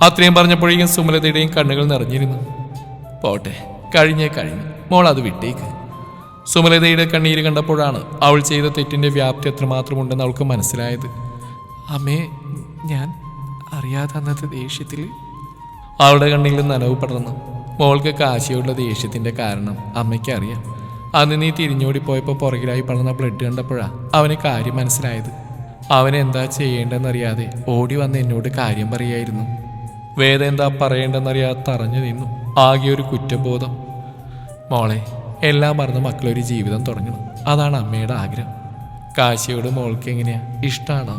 അത്രയും പറഞ്ഞപ്പോഴേക്കും സുമലതയുടെയും കണ്ണുകൾ നിറഞ്ഞിരുന്നു. പോട്ടെ, കഴിഞ്ഞു മോൾ അത് വിട്ടേക്ക്. സുമലതയുടെ കണ്ണീര് കണ്ടപ്പോഴാണ് അവൾ ചെയ്ത തെറ്റിൻ്റെ വ്യാപ്തി എത്രമാത്രമുണ്ടെന്ന് അവൾക്ക് മനസ്സിലായത്. അമ്മേ, ഞാൻ അറിയാതെ അന്നത്തെ ദേഷ്യത്തിൽ. അവളുടെ കണ്ണിൽ നനവ് പടർന്നു. മോൾക്ക് കാശിയോടുള്ള ദേഷ്യത്തിൻ്റെ കാരണം അമ്മയ്ക്ക് അറിയാം. അന്ന് നീ തിരിഞ്ഞോടിപ്പോയപ്പോൾ പുറകിലായി പടർന്ന ബ്ലഡ് കണ്ടപ്പോഴാണ് അവന് കാര്യം മനസ്സിലായത്. അവനെന്താ ചെയ്യേണ്ടെന്നറിയാതെ ഓടി വന്ന് എന്നോട് കാര്യം പറയായിരുന്നു. വേദ എന്താ പറയേണ്ടെന്നറിയാതെ തറഞ്ഞു നിന്നു. ആകെ ഒരു കുറ്റബോധം. മോളെ, എല്ലാം മറന്ന് മക്കളൊരു ജീവിതം തുടങ്ങണം. അതാണ് അമ്മയുടെ ആഗ്രഹം. കാശിയോട് മോൾക്ക് എങ്ങനെയാ, ഇഷ്ടമാണോ?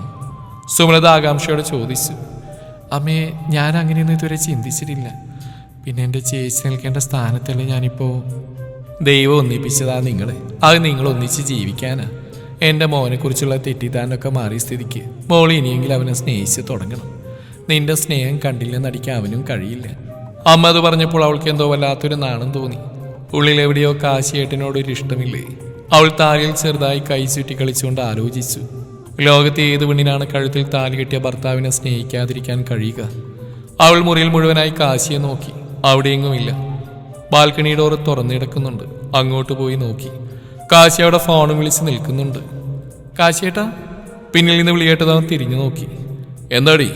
സുമലത ആകാംക്ഷയോടെ ചോദിച്ചു. അമ്മയെ, ഞാൻ അങ്ങനെയൊന്നും ഇതുവരെ ചിന്തിച്ചിട്ടില്ല. പിന്നെ എൻ്റെ ചേച്ചി നിൽക്കേണ്ട സ്ഥാനത്തല്ലേ ഞാനിപ്പോൾ. ദൈവം ഒന്നിപ്പിച്ചതാ നിങ്ങളെ. അത് നിങ്ങൾ ഒന്നിച്ച് ജീവിക്കാനാ. എൻ്റെ മോനെക്കുറിച്ചുള്ള തെറ്റിദ്ധാരണൊക്കെ മാറിയ സ്ഥിതിക്ക് മോൾ ഇനിയെങ്കിലും അവനെ സ്നേഹിച്ച് തുടങ്ങണം. നിന്റെ സ്നേഹം കണ്ടില്ലെന്നടിക്കാൻ അവനും കഴിയില്ല. അമ്മ അത് പറഞ്ഞപ്പോൾ അവൾക്ക് എന്തോ വല്ലാത്തൊരു നാണം തോന്നി. ഉള്ളിലെവിടെയോ കാശിയേട്ടനോടൊരു ഇഷ്ടമില്ലേ? അവൾ താലിയിൽ ചെറുതായി കൈ ചുറ്റി കളിച്ചുകൊണ്ട് ആലോചിച്ചു. ലോകത്തെ ഏത് പെണ്ണിനാണ് കഴുത്തിൽ താലി കെട്ടിയ ഭർത്താവിനെ സ്നേഹിക്കാതിരിക്കാൻ കഴിയുക? അവൾ മുറിയിൽ മുഴുവനായി കാശിയെ നോക്കി. അവിടെയെങ്ങുമില്ല. ബാൽക്കണി ഡോർ തുറന്നിടക്കുന്നുണ്ട്. അങ്ങോട്ട് പോയി നോക്കി. കാശി അവിടെ ഫോണും വിളിച്ച് നിൽക്കുന്നുണ്ട്. കാശിയേട്ടാ. പിന്നിൽ നിന്ന് വിളിയേട്ടത് അവൻ തിരിഞ്ഞു നോക്കി. എന്താടി?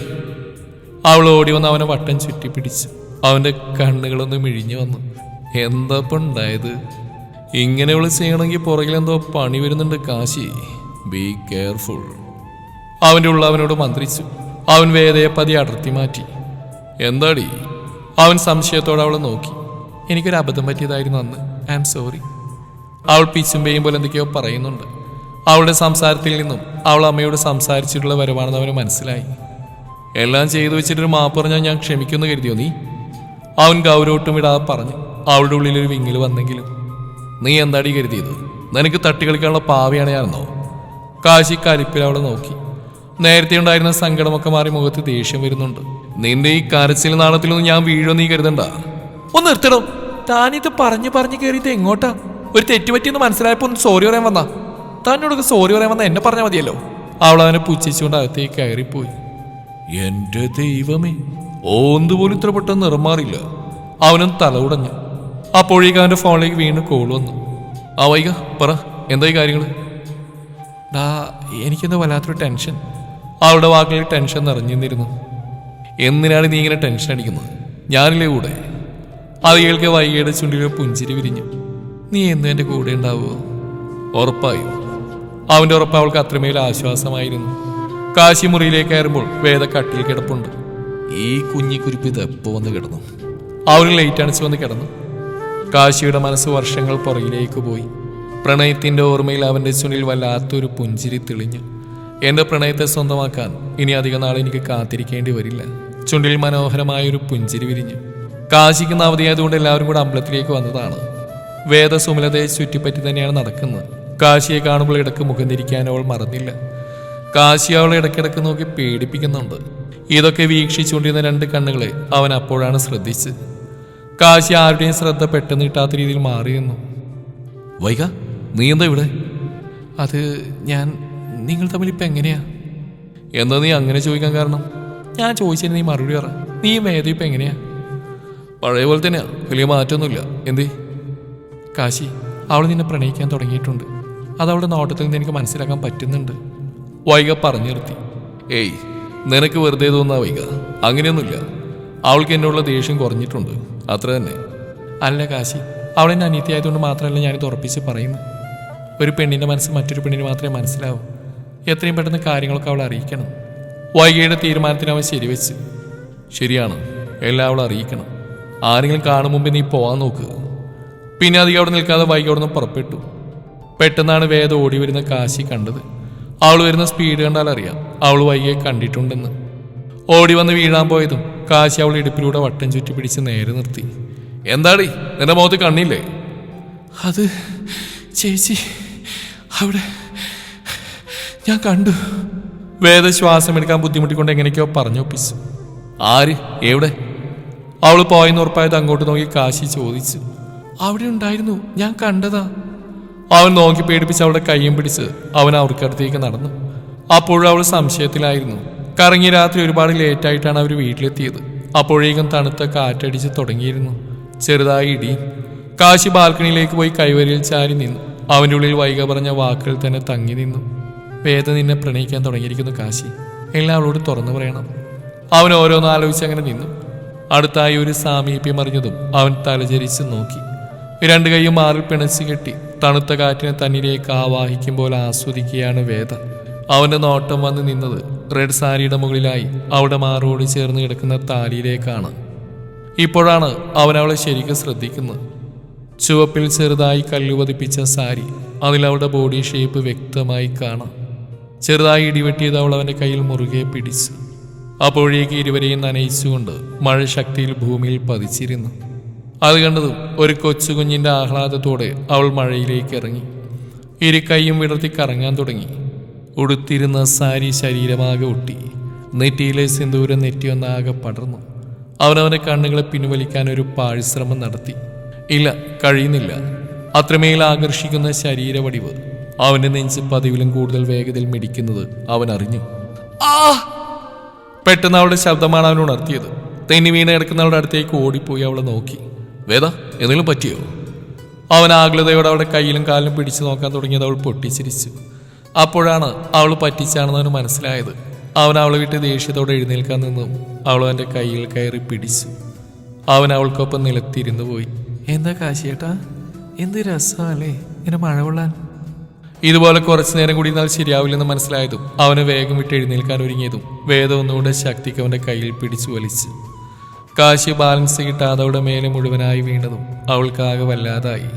അവൾ ഓടി വന്ന് അവനെ വട്ടം ചുറ്റിപ്പിടിച്ചു. അവൻ്റെ കണ്ണുകളൊന്ന് മിഴിഞ്ഞു വന്നു. എന്താപ്പം ഉണ്ടായത്? ഇങ്ങനെ അവൾ ചെയ്യണമെങ്കിൽ പുറകിലെന്തോ പണി വരുന്നുണ്ട് കാശി. Be careful. അവൻ്റെ ഉള്ള അവനോട് മന്ത്രിച്ചു. അവൻ വേദയെ പതി അടർത്തി മാറ്റി. എന്താടി? അവൻ സംശയത്തോടെ അവളെ നോക്കി. എനിക്കൊരു അബദ്ധം പറ്റിയതായിരുന്നു അന്ന്. I am sorry. അവൾ പിച്ചുമ്പയും പോലെ എന്തൊക്കെയോ പറയുന്നുണ്ട്. അവളുടെ സംസാരത്തിൽ നിന്നും അവൾ അമ്മയോട് സംസാരിച്ചിട്ടുള്ള വരവാണെന്ന് അവന് മനസ്സിലായി. എല്ലാം ചെയ്തു വെച്ചിട്ടൊരു മാപ്പ് പറഞ്ഞാൽ ഞാൻ ക്ഷമിക്കുമെന്ന് കരുതിയോ നീ? അവൻ ഗൗരവട്ടും വിടാതെ പറഞ്ഞു. അവളുടെ ഉള്ളിലൊരു വിങ്ങിൽ വന്നെങ്കിലും. നീ എന്താടി കരുതിയത്? നിനക്ക് തട്ടിക്കളിക്കാനുള്ള പാവയാണ് ഞാനെന്നോ? കാശി കലിപ്പിൽ അവളെ നോക്കി. നേരത്തെ ഉണ്ടായിരുന്ന സങ്കടമൊക്കെ മാറി മുഖത്ത് ദേഷ്യം വരുന്നുണ്ട്. നിന്റെ ഈ കരച്ചിൽ നാളത്തിലൊന്നും ഞാൻ വീഴോ നീ കരുതണ്ട. ഒന്ന് നിർത്തണോ? താനിത് പറഞ്ഞു കയറിയത് എങ്ങോട്ടാ? ഒരു തെറ്റുപറ്റിയെന്ന് മനസ്സിലായപ്പോ ഒന്ന് സോറി പറയാൻ വന്നാ. തന്നോടൊക്കെ സോറി പറയാൻ വന്ന എന്നെ പറഞ്ഞാൽ മതിയല്ലോ. അവൾ അവനെ പുച്ഛിച്ചുകൊണ്ട് അകത്തേക്ക് കയറിപ്പോയി. എന്റെ ദൈവമേ, ഓന്തുപോലും ഇത്ര പെട്ടെന്ന് നിറമാറില്ല. അവനും തല ഉടഞ്ഞു. അപ്പോഴേക്ക് അവന്റെ ഫോണിലേക്ക് വീണ്ടും കോൾ വന്നു. ആ വൈക പറ, എന്തായി കാര്യങ്ങൾ? എനിക്കെന്തോ വല്ലാത്തൊരു ടെൻഷൻ. അവളുടെ വാക്കുകളിൽ ടെൻഷൻ നിറഞ്ഞിരുന്നു. എന്തിനാണ് നീ ഇങ്ങനെ ടെൻഷൻ അടിക്കുന്നത്? ഞാനില്ലേ കൂടെ? അത് കേൾക്കെ വൈകിയുടെ ചുണ്ടിലെ പുഞ്ചിരി വിരിഞ്ഞു. നീ എന്നും എൻ്റെ കൂടെ ഉണ്ടാവുമോ? ഉറപ്പായും. അവൻ്റെ ഉറപ്പ് അവൾക്ക് അത്രമേൽ ആശ്വാസമായിരുന്നു. കാശി മുറിയിലേക്ക് കയറുമ്പോൾ വേദ കട്ടിൽ കിടപ്പുണ്ട്. ഈ കുഞ്ഞിക്കുരിപ്പ് ഇത് എപ്പോൾ വന്ന് കിടന്നു? അവന് ലൈറ്റ് അണിച്ച് വന്ന് കിടന്നു. കാശിയുടെ മനസ്സ് വർഷങ്ങൾ പുറകിലേക്ക് പോയി. പ്രണയത്തിൻ്റെ ഓർമ്മയിൽ അവൻ്റെ ചുണ്ടിൽ വല്ലാത്തൊരു പുഞ്ചിരി തെളിഞ്ഞു. എൻ്റെ പ്രണയത്തെ സ്വന്തമാക്കാൻ ഇനി അധിക നാൾ എനിക്ക് കാത്തിരിക്കേണ്ടി വരില്ല. ചുണ്ടിൽ മനോഹരമായൊരു പുഞ്ചിരി വിരിഞ്ഞു. കാശിക്ക് അവധിയായതുകൊണ്ട് എല്ലാവരും കൂടെ അമ്പലത്തിലേക്ക് വന്നതാണ്. വേദ സുമലതയെ ചുറ്റിപ്പറ്റി തന്നെയാണ് നടക്കുന്നത്. കാശിയെ കാണുമ്പോൾ ഇടക്ക് മുഖം തിരിക്കാൻ അവൾ മറന്നില്ല. കാശി അവളെ ഇടയ്ക്കിടക്ക് നോക്കി പേടിപ്പിക്കുന്നുണ്ട്. ഇതൊക്കെ വീക്ഷിച്ചുകൊണ്ടിരുന്ന രണ്ട് കണ്ണുകളെ അവൻ അപ്പോഴാണ് ശ്രദ്ധിച്ചത്. കാശി ആരുടെയും ശ്രദ്ധ പെട്ടെന്ന് കിട്ടാത്ത രീതിയിൽ മാറി നിന്നു. വൈക, നീ എന്താ ഇവിടെ? അത് നിങ്ങൾ തമ്മിൽ ഇപ്പം എങ്ങനെയാ? എന്താ നീ അങ്ങനെ ചോദിക്കാൻ കാരണം? ഞാൻ ചോദിച്ചതിന് നീ മറുപടി പറ. നീ വേദ ഇപ്പം എങ്ങനെയാ? പഴയ പോലെ തന്നെയാ, വലിയ മാറ്റമൊന്നുമില്ല. എന്തേ? കാശി, അവൾ നിന്നെ പ്രണയിക്കാൻ തുടങ്ങിയിട്ടുണ്ട്. അത് അവളുടെ നോട്ടത്തിൽ നിന്ന് എനിക്ക് മനസ്സിലാക്കാൻ പറ്റുന്നുണ്ട്. വൈക പറഞ്ഞു നിർത്തി. ഏയ്, നിനക്ക് വെറുതെ തോന്നാ വൈക. അങ്ങനെയൊന്നുമില്ല. അവൾക്ക് എന്നോടുള്ള ദേഷ്യം കുറഞ്ഞിട്ടുണ്ട്, അത്ര തന്നെ. അല്ല കാശി, അവളെന്നെ അനീതിയായതുകൊണ്ട് മാത്രമല്ല ഞാനിത് ഉറപ്പിച്ച് പറയുന്നു. ഒരു പെണ്ണിൻ്റെ മനസ്സ് മറ്റൊരു പെണ്ണിന് മാത്രമേ മനസ്സിലാവൂ. എത്രയും പെട്ടെന്ന് കാര്യങ്ങളൊക്കെ അവളെ അറിയിക്കണം. വൈകിയുടെ തീരുമാനത്തിന് അവൻ ശരിവെച്ച്. ശരിയാണ്, എല്ലാം അവളെ അറിയിക്കണം. ആരെങ്കിലും കാണും മുമ്പേ നീ പോവാൻ നോക്ക്. പിന്നെ അധികം അവിടെ നിൽക്കാതെ വൈകി അവിടെ നിന്ന് പുറപ്പെട്ടു. പെട്ടെന്നാണ് വേദ ഓടി വരുന്ന കാശി കണ്ടത്. അവൾ വരുന്ന സ്പീഡ് കണ്ടാൽ അറിയാം അവൾ വൈകിയെ കണ്ടിട്ടുണ്ടെന്ന്. ഓടി വന്ന് വീഴാൻ പോയതും കാശി അവൾ ഇടുപ്പിലൂടെ വട്ടം ചുറ്റി പിടിച്ച് നേരെ നിർത്തി. എന്താടി, നിന്റെ മുഖത്ത് കണ്ണില്ലേ? അത് ചേച്ചി, അവിടെ ഞാൻ കണ്ടു. വേദ ശ്വാസം എടുക്കാൻ ബുദ്ധിമുട്ടിക്കൊണ്ട് എങ്ങനെയൊക്കെയോ പറഞ്ഞൊപ്പിച്ചു. ആര്? എവിടെ? അവൾ പോയെന്ന് ഉറപ്പായത് അങ്ങോട്ട് നോക്കി കാശി ചോദിച്ചു. അവിടെ ഉണ്ടായിരുന്നു, ഞാൻ കണ്ടതാ. അവൻ നോക്കി പേടിപ്പിച്ച് അവളുടെ കയ്യും പിടിച്ച് അവൻ അവർക്കടുത്തേക്ക് നടന്നു. അപ്പോഴും അവൾ സംശയത്തിലായിരുന്നു. കറങ്ങി രാത്രി ഒരുപാട് ലേറ്റായിട്ടാണ് അവർ വീട്ടിലെത്തിയത്. അപ്പോഴേക്കും തണുത്ത കാറ്റടിച്ച് തുടങ്ങിയിരുന്നു. ചെറുതായി ഇടിയും. കാശി ബാൽക്കണിയിലേക്ക് പോയി കൈവരിയിൽ ചാരി നിന്നു. അവൻ്റെ ഉള്ളിൽ വൈക പറഞ്ഞ വാക്കുകൾ തന്നെ തങ്ങി നിന്നു. വേദ നിന്നെ പ്രണയിക്കാൻ തുടങ്ങിയിരിക്കുന്നു കാശി, എല്ലാം അവളോട് തുറന്നു പറയണം. അവൻ ഓരോന്ന് ആലോചിച്ച് അങ്ങനെ നിന്നു. അടുത്തായി ഒരു സാമീപ്യം അറിഞ്ഞതും അവൻ തലചരിച്ച് നോക്കി. രണ്ട് കൈയും മാറിൽ പിണച്ച് കെട്ടി തണുത്ത കാറ്റിനെ തന്നിലേക്ക് ആവാഹിക്കുമ്പോൾ ആസ്വദിക്കുകയാണ് വേദ. അവന്റെ നോട്ടം വന്ന് നിന്നത് റെഡ് സാരിയുടെ മുകളിലായി അവിടെ മാറോട് ചേർന്ന് കിടക്കുന്ന താലിയിലേക്കാണ്. ഇപ്പോഴാണ് അവൻ അവളെ ശരിക്കും ശ്രദ്ധിക്കുന്നത്. ചുവപ്പിൽ ചെറുതായി കല്ലുപതിപ്പിച്ച സാരി, അതിൽ അവളുടെ ബോഡി ഷേപ്പ് വ്യക്തമായി കാണാം. ചെറുതായി ഇടിവെട്ടിയത് അവൾ അവൻ്റെ കയ്യിൽ മുറുകെ പിടിച്ചു. അപ്പോഴേക്ക് ഇരുവരെയും നനയിച്ചുകൊണ്ട് മഴ ശക്തിയിൽ ഭൂമിയിൽ പതിച്ചിരുന്നു. അത് കണ്ടതും ഒരു കൊച്ചുകുഞ്ഞിൻ്റെ ആഹ്ലാദത്തോടെ അവൾ മഴയിലേക്ക് ഇറങ്ങി. ഇരു കൈയും വിടർത്തി കറങ്ങാൻ തുടങ്ങി. ഉടുത്തിരുന്ന സാരി ശരീരമാകെ ഒട്ടി. നെറ്റിയിലെ സിന്ദൂരം നെറ്റിയൊന്നാകെ പടർന്നു. അവനവൻ്റെ കണ്ണുകളെ പിൻവലിക്കാൻ ഒരു പാഴ്ശ്രമം നടത്തി. ഇല്ല, കഴിയുന്നില്ല. അത്രമേൽ ആകർഷിക്കുന്ന ശരീരവടിവ് അവൻ്റെ നെഞ്ച് പതിവിലും കൂടുതൽ വേഗതയിൽ മിടിക്കുന്നത് അവൻ അറിഞ്ഞു. ആ! പെട്ടെന്ന് അവളുടെ ശബ്ദമാണ് അവൻ ഉണർത്തിയത്. തെന്നി വീണ് കിടക്കുന്നവളുടെ അടുത്തേക്ക് ഓടിപ്പോയി അവളെ നോക്കി. വേദ, എന്തെങ്കിലും പറ്റിയോ? അവൻ ആകുലതയോടെ അവളുടെ കയ്യിലും കാലിലും പിടിച്ചു നോക്കാൻ തുടങ്ങിയത് അവൾ പൊട്ടിച്ചിരിച്ചു. അപ്പോഴാണ് അവൾ പറ്റിച്ചാണെന്ന് അവന് മനസ്സിലായത്. അവൻ അവളെ വിട്ട് ദേഷ്യത്തോടെ എഴുന്നേൽക്കാൻ നിന്നും അവൾ അവൻ്റെ കയ്യിൽ കയറി പിടിച്ചു. അവൻ അവൾക്കൊപ്പം നിലത്തിരുന്നു പോയി. എന്താ കാശിയേട്ടാ, എന്ത് രസമല്ലേ ഇങ്ങനെ മഴ കൊള്ളാൻ. ഇതുപോലെ കുറച്ചു നേരം കൂടി എന്നാൽ ശരിയാവില്ലെന്ന് മനസ്സിലായതും അവന് വേഗം വിട്ട് എഴുന്നേൽക്കാൻ ഒരുങ്ങിയതും വേദ ഒന്നുകൂടെ ശക്തിക്ക് അവൻ്റെ കയ്യിൽ പിടിച്ചു വലിച്ചു. കാശി ബാലൻസ് കിട്ടാതെ അവളുടെ മേലെ മുഴുവനായി വീണതും അവൾക്കാകെ വല്ലാതായി.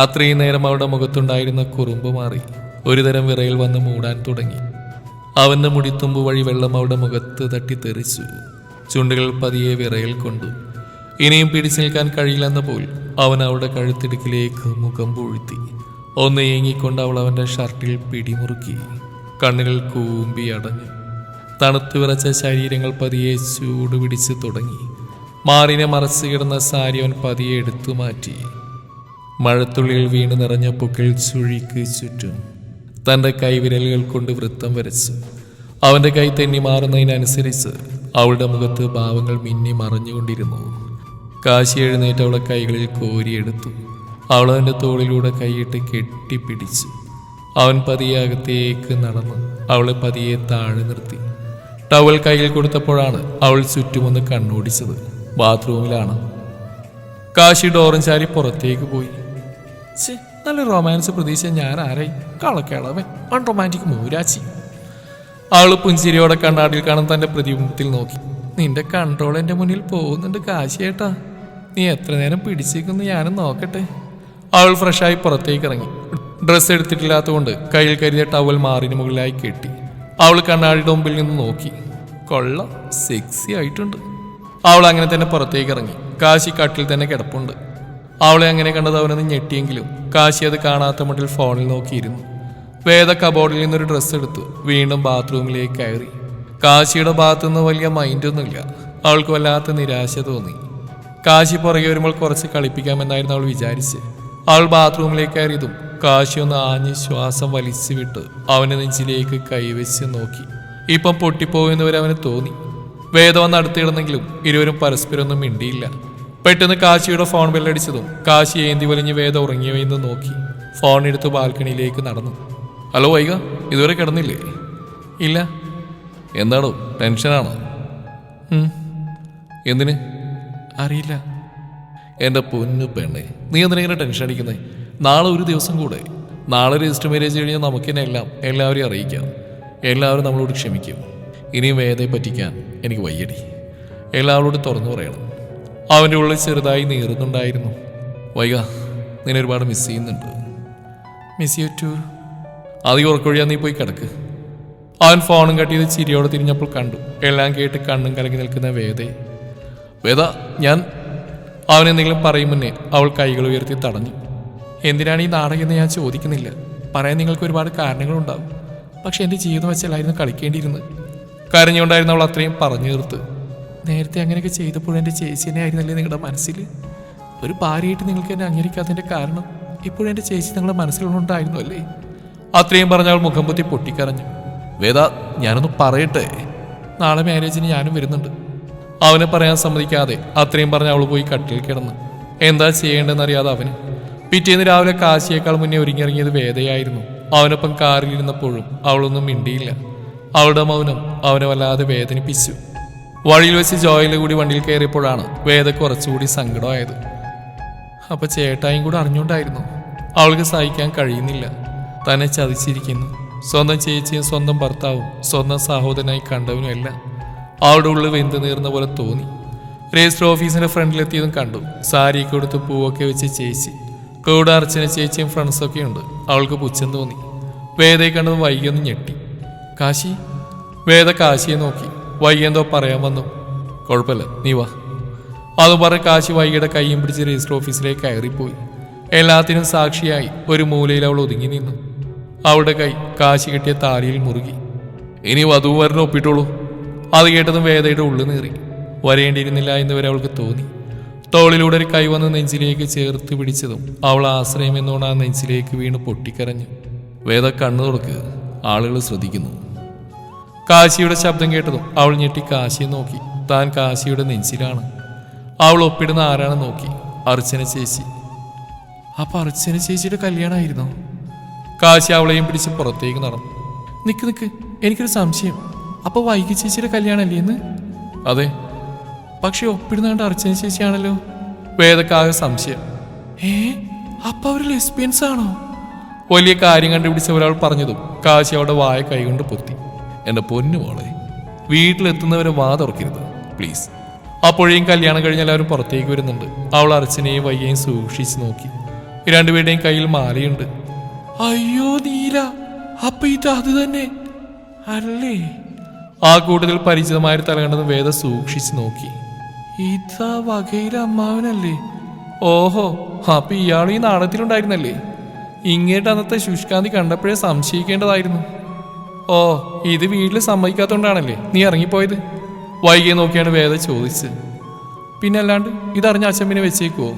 അത്രയും നേരം അവളുടെ മുഖത്തുണ്ടായിരുന്ന കുറുമ്പ് മാറി ഒരുതരം വിറയിൽ വന്ന് മൂടാൻ തുടങ്ങി. അവൻ്റെ മുടിത്തുമ്പ് വഴി വെള്ളം അവളുടെ മുഖത്ത് തട്ടിത്തെറിച്ചു. ചുണ്ടുകൾ പതിയെ വിറയിൽ കൊണ്ടു. ഇനിയും പിടിച്ചു നിൽക്കാൻ കഴിയില്ലെന്ന പോൽ അവൻ അവളുടെ കഴുത്തിടുക്കിലേക്ക് മുഖം പൂഴ്ത്തി. ഒന്ന് ഏങ്ങിക്കൊണ്ട് അവൾ അവൻ്റെ ഷർട്ടിൽ പിടിമുറുക്കി. കണ്ണുകൾ കൂമ്പി അടഞ്ഞു. തണുത്തു വിറച്ച ശരീരങ്ങൾ പതിയെ ചൂടുപിടിച്ച് തുടങ്ങി. മാറിനെ മറച്ചു കിടന്ന സാരി അവൻ പതിയെ എടുത്തു മാറ്റി. മഴത്തുള്ളിൽ വീണ് നിറഞ്ഞ പൊക്കിൽ ചുഴിക്ക് ചുറ്റും തൻ്റെ കൈവിരലുകൾ കൊണ്ട് വൃത്തം വരച്ചു. അവൻ്റെ കൈ തെന്നി മാറുന്നതിനനുസരിച്ച് അവളുടെ മുഖത്ത് ഭാവങ്ങൾ മിന്നി മറഞ്ഞുകൊണ്ടിരുന്നു. കാശി എഴുന്നേറ്റ് അവളെ കൈകളിൽ കോരിയെടുത്തു. അവൾ അവൻ്റെ തോളിലൂടെ കൈയിട്ട് കെട്ടിപ്പിടിച്ചു. അവൻ പതിയെ അകത്തേക്ക് നടന്ന് അവളെ പതിയെ താഴെ നിർത്തി. ടവൽ കയ്യിൽ കൊടുത്തപ്പോഴാണ് അവൾ ചുറ്റുമൊന്ന് കണ്ണോടിച്ചത്. ബാത്റൂമിലാണ്. കാശി ഡോറും ചാരി പുറത്തേക്ക് പോയി. നല്ല റൊമാൻസ് പ്രതീക്ഷ ഞാൻ ആരായി? കളക്കേളവൻ അൺറൊമാൻറ്റിക് മൂരാച്ചി. അവൾ പുഞ്ചിരിയോടെ കണ്ണാടിയിൽ കാണും തൻ്റെ പ്രതിബിംബത്തിൽ നോക്കി. നിന്റെ കൺട്രോൾ എൻ്റെ മുന്നിൽ പോകുന്നുണ്ട് കാശിയേട്ടാ, നീ എത്ര നേരം പിടിച്ചേക്കുന്നു ഞാനും നോക്കട്ടെ. അവൾ ഫ്രഷായി പുറത്തേക്ക് ഇറങ്ങി. ഡ്രസ്സ് എടുത്തിട്ടില്ലാത്തതുകൊണ്ട് കയ്യിൽ കരുതിയ ടവൽ മാറിന് മുകളിലായി കെട്ടി. അവൾ കണ്ണാടിയുടെ മുമ്പിൽ നിന്ന് നോക്കി. കൊള്ളാം, സെക്സി ആയിട്ടുണ്ട്. അവൾ അങ്ങനെ തന്നെ പുറത്തേക്ക് ഇറങ്ങി. കാശി കട്ടിൽ തന്നെ കിടപ്പുണ്ട്. അവളെ അങ്ങനെ കണ്ടത് അവനൊന്ന് ഞെട്ടിയെങ്കിലും കാശി അത് കാണാത്ത മട്ടിൽ ഫോണിൽ നോക്കിയിരുന്നു. വേദ കബോർഡിൽ നിന്നൊരു ഡ്രസ്സ് എടുത്തു വീണ്ടും ബാത്റൂമിലേക്ക് കയറി. കാശിയുടെ ഭാഗത്തുനിന്ന് വലിയ മൈൻഡൊന്നുമില്ല. അവൾക്ക് വല്ലാത്ത നിരാശ തോന്നി. കാശി പുറകെ വരുമ്പോൾ കുറച്ച് കളിപ്പിക്കാമെന്നായിരുന്നു അവൾ വിചാരിച്ച്. അവൾ ബാത്റൂമിലേക്ക് കയറിയതും കാശി ഒന്ന് ആഞ്ഞ് ശ്വാസം വലിച്ചു വിട്ട് അവൻ്റെ നെഞ്ചിലേക്ക് കൈവച്ച് നോക്കി. ഇപ്പം പൊട്ടിപ്പോകുന്നവരെ അവന് തോന്നി. വേദ വന്ന് അടുത്തിടുന്നെങ്കിലും ഇരുവരും പരസ്പരം ഒന്നും മിണ്ടിയില്ല. പെട്ടെന്ന് കാശിയുടെ ഫോൺ ബെല്ലടിച്ചതും കാശി ഏന്തി വലിഞ്ഞ് വേദ ഉറങ്ങിയവയെന്ന് നോക്കി ഫോൺ എടുത്ത് ബാൽക്കണിയിലേക്ക് നടന്നു. ഹലോ വൈക, ഇതുവരെ കിടന്നില്ലേ? ഇല്ല. എന്താണോ, ടെൻഷനാണോ? എന്തിന്? അറിയില്ല. എൻ്റെ പൊന്നു പെണ്ണെ, നീ എന്തിനാ ടെൻഷൻ അടിക്കുന്നത്? നാളെ ഒരു ദിവസം കൂടെ. നാളെ രജിസ്റ്റർ മാരേജ് കഴിഞ്ഞാൽ നമുക്ക് തന്നെ എല്ലാവരെയും അറിയിക്കാം. എല്ലാവരും നമ്മളോട് ക്ഷമിക്കും. ഇനിയും വേദയെ പറ്റിക്കാൻ എനിക്ക് വയ്യടി. എല്ലാവരോടും തുറന്നു പറയണം. അവൻ്റെ ഉള്ളിൽ ചെറുതായി നീറുന്നുണ്ടായിരുന്നു. വൈക, നിന്നെ ഒരുപാട് മിസ് ചെയ്യുന്നുണ്ട്. Miss you too. അധികം ഉറക്കൊഴിയാൻ നീ പോയി കിടക്ക്. അവൻ ഫോണും കട്ട് ചെയ്ത് ചിരിയോടെ തിരിഞ്ഞപ്പോൾ കണ്ടു എല്ലാം കേട്ട് കണ്ണും കലങ്ങി നിൽക്കുന്ന വേദയെ. വേദ, ഞാൻ അവനെന്തെങ്കിലും പറയും മുന്നേ അവൾ കൈകൾ ഉയർത്തി തടഞ്ഞു. എന്തിനാണ് ഈ നാടകം എന്ന് ഞാൻ ചോദിക്കുന്നില്ല. പറയാൻ നിങ്ങൾക്ക് ഒരുപാട് കാരണങ്ങളുണ്ടാവും. പക്ഷെ എൻ്റെ ജീവിതം വെച്ചല്ലായിരുന്നു കളിക്കേണ്ടിയിരുന്നത്. കരഞ്ഞുകൊണ്ടായിരുന്നു അവൾ അത്രയും പറഞ്ഞു തീർത്ത്. നേരത്തെ അങ്ങനെയൊക്കെ ചെയ്തപ്പോഴും എൻ്റെ ചേച്ചിനെ ആയിരുന്നല്ലേ നിങ്ങളുടെ മനസ്സിൽ? ഒരു ഭാര്യയായിട്ട് നിങ്ങൾക്ക് എന്നെ അംഗീകരിക്കാത്തതിൻ്റെ കാരണം ഇപ്പോഴും എൻ്റെ ചേച്ചി നിങ്ങളുടെ മനസ്സിലുണ്ടായിരുന്നു അല്ലേ? അത്രയും പറഞ്ഞ അവൾ മുഖം പൊത്തി പൊട്ടിക്കരഞ്ഞു. വേദ, ഞാനൊന്ന് പറയട്ടെ. നാളെ മാരേജിന് ഞാനും വരുന്നുണ്ട്. അവനെ പറയാൻ സമ്മതിക്കാതെ അത്രയും പറഞ്ഞ് അവൾ പോയി കട്ടിൽ കിടന്നു. എന്താ ചെയ്യേണ്ടതെന്നറിയാതെ അവന്. പിറ്റേന്ന് രാവിലെ കാശിയേക്കാൾ മുന്നേ ഒരുങ്ങിയിറങ്ങിയത് വേദയായിരുന്നു. അവനൊപ്പം കാറിലിരുന്നപ്പോഴും അവളൊന്നും മിണ്ടിയില്ല. അവളുടെ മൗനം അവനെ വല്ലാതെ വേദനിപ്പിച്ചു. വഴിയിൽ വെച്ച് ജോയിലെ കൂടി വണ്ടിയിൽ കയറിയപ്പോഴാണ് വേദ കുറച്ചുകൂടി സങ്കടമായത്. അപ്പൊ ചേട്ടായും കൂടെ അറിഞ്ഞുകൊണ്ടായിരുന്നു. അവൾക്ക് സഹിക്കാൻ കഴിയുന്നില്ല. തന്നെ ചതിച്ചിരിക്കുന്നു. സ്വന്തം ചേച്ചിയും സ്വന്തം ഭർത്താവും സ്വന്തം സഹോദരനായി കണ്ടവനുമെല്ലാം അവളുടെ ഉള്ളിൽ വെന്ത് നീർന്ന പോലെ തോന്നി. രജിസ്റ്റർ ഓഫീസിന്റെ ഫ്രണ്ടിലെത്തിയതും കണ്ടു. സാരിയൊക്കെ കൊടുത്ത് പൂവൊക്കെ വെച്ച് ചേച്ചി കൂടെ അർച്ചന ചേച്ചിയും ഫ്രണ്ട്സൊക്കെ ഉണ്ട്. അവൾക്ക് പുച്ഛം തോന്നി. വേദയെ കണ്ടതും വൈകിയൊന്ന് ഞെട്ടി. കാശി? വേദ കാശിയെ നോക്കി. വൈകി എന്തോ പറയാൻ വന്നു. കുഴപ്പമില്ല, നീ വാ. അതും പറഞ്ഞ് കാശി വൈകിയുടെ കൈയും പിടിച്ച് രജിസ്റ്റർ ഓഫീസിലേക്ക് കയറിപ്പോയി. എല്ലാത്തിനും സാക്ഷിയായി ഒരു മൂലയിൽ അവൾ ഒതുങ്ങി നിന്നു. അവളുടെ കൈ കാശി കെട്ടിയ താലിയിൽ മുറുകി. ഇനി വധുവും വരനും ഒപ്പിട്ടോളൂ. അത് കേട്ടതും വേദയുടെ ഉള്ളു നീറി. വരേണ്ടിയിരുന്നില്ല എന്നുവരെ അവൾക്ക് തോന്നി. തോളിലൂടെ ഒരു കൈ വന്ന് നെഞ്ചിലേക്ക് ചേർത്ത് പിടിച്ചതും അവൾ ആശ്രയം എന്നോണം ആ നെഞ്ചിലേക്ക് വീണ് പൊട്ടിക്കരഞ്ഞു. വേദ, കണ്ണു തുറക്ക്, ആളുകൾ ശ്രദ്ധിക്കുന്നു. കാശിയുടെ ശബ്ദം കേട്ടതും അവൾ ഞെട്ടി കാശിയെ നോക്കി. താൻ കാശിയുടെ നെഞ്ചിലാണ്. അവൾ ഒപ്പിടുന്ന ആരാണ് നോക്കി. അർച്ചന ചേച്ചി. അപ്പൊ അർച്ചന ചേച്ചിയുടെ കല്യാണമായിരുന്നോ? കാശി അവളെയും പിടിച്ച് പുറത്തേക്ക് നടന്നു. നിക്ക്, എനിക്കൊരു സംശയം. അപ്പൊ വൈകി ചേച്ചിയുടെ കല്യാണമല്ലേ എന്ന്? അതെ. പക്ഷെ ഒപ്പിടുന്നാണ്ട് അർച്ചന ചേച്ചിയാണല്ലോ. വേദക്കാകെ സംശയം. അപ്പൊ അവര് ലെസ്ബിയൻസ് ആണോ? വലിയ കാര്യം കണ്ടുപിടിച്ച ഒരാൾ പറഞ്ഞതും കാശി അവളുടെ വായ കൈകൊണ്ട് പൊത്തി. എൻ്റെ പൊന്നു മോളെ, വീട്ടിലെത്തുന്നവരെ വാ തുറക്കരുത് പ്ലീസ്. അപ്പോഴേയും കല്യാണം കഴിഞ്ഞ് എല്ലാവരും പുറത്തേക്ക് വരുന്നുണ്ട്. അവൾ അർച്ചനയും വയ്യയും സൂക്ഷിച്ച് നോക്കി. രണ്ടുപേരുടെയും കയ്യിൽ മാലയുണ്ട്. അയ്യോ നീല, അപ്പൊ ഇത് അത് തന്നെ അല്ലേ? ആ കൂട്ടത്തിൽ പരിചിതമായ തല കണ്ടത് വേദ സൂക്ഷിച്ച് നോക്കി. ഇതാ വകയിലെ അമ്മാവനല്ലേ? ഓഹോ, അപ്പൊ ഇയാളും ഈ നാടകത്തിലുണ്ടായിരുന്നല്ലേ? ഇങ്ങേട്ട് അന്നത്തെ ശുഷ്കാന്തി കണ്ടപ്പോഴേ സംശയിക്കേണ്ടതായിരുന്നു. ഓ, ഇത് വീട്ടിൽ സമ്മതിക്കാത്തോണ്ടാണല്ലേ നീ ഇറങ്ങിപ്പോയത്? വൈകിയെ നോക്കിയാണ് വേദ ചോദിച്ചത്. പിന്നല്ലാണ്ട് ഇതറിഞ്ഞ അച്ഛമ്മനെ വെച്ചേക്കുവോ?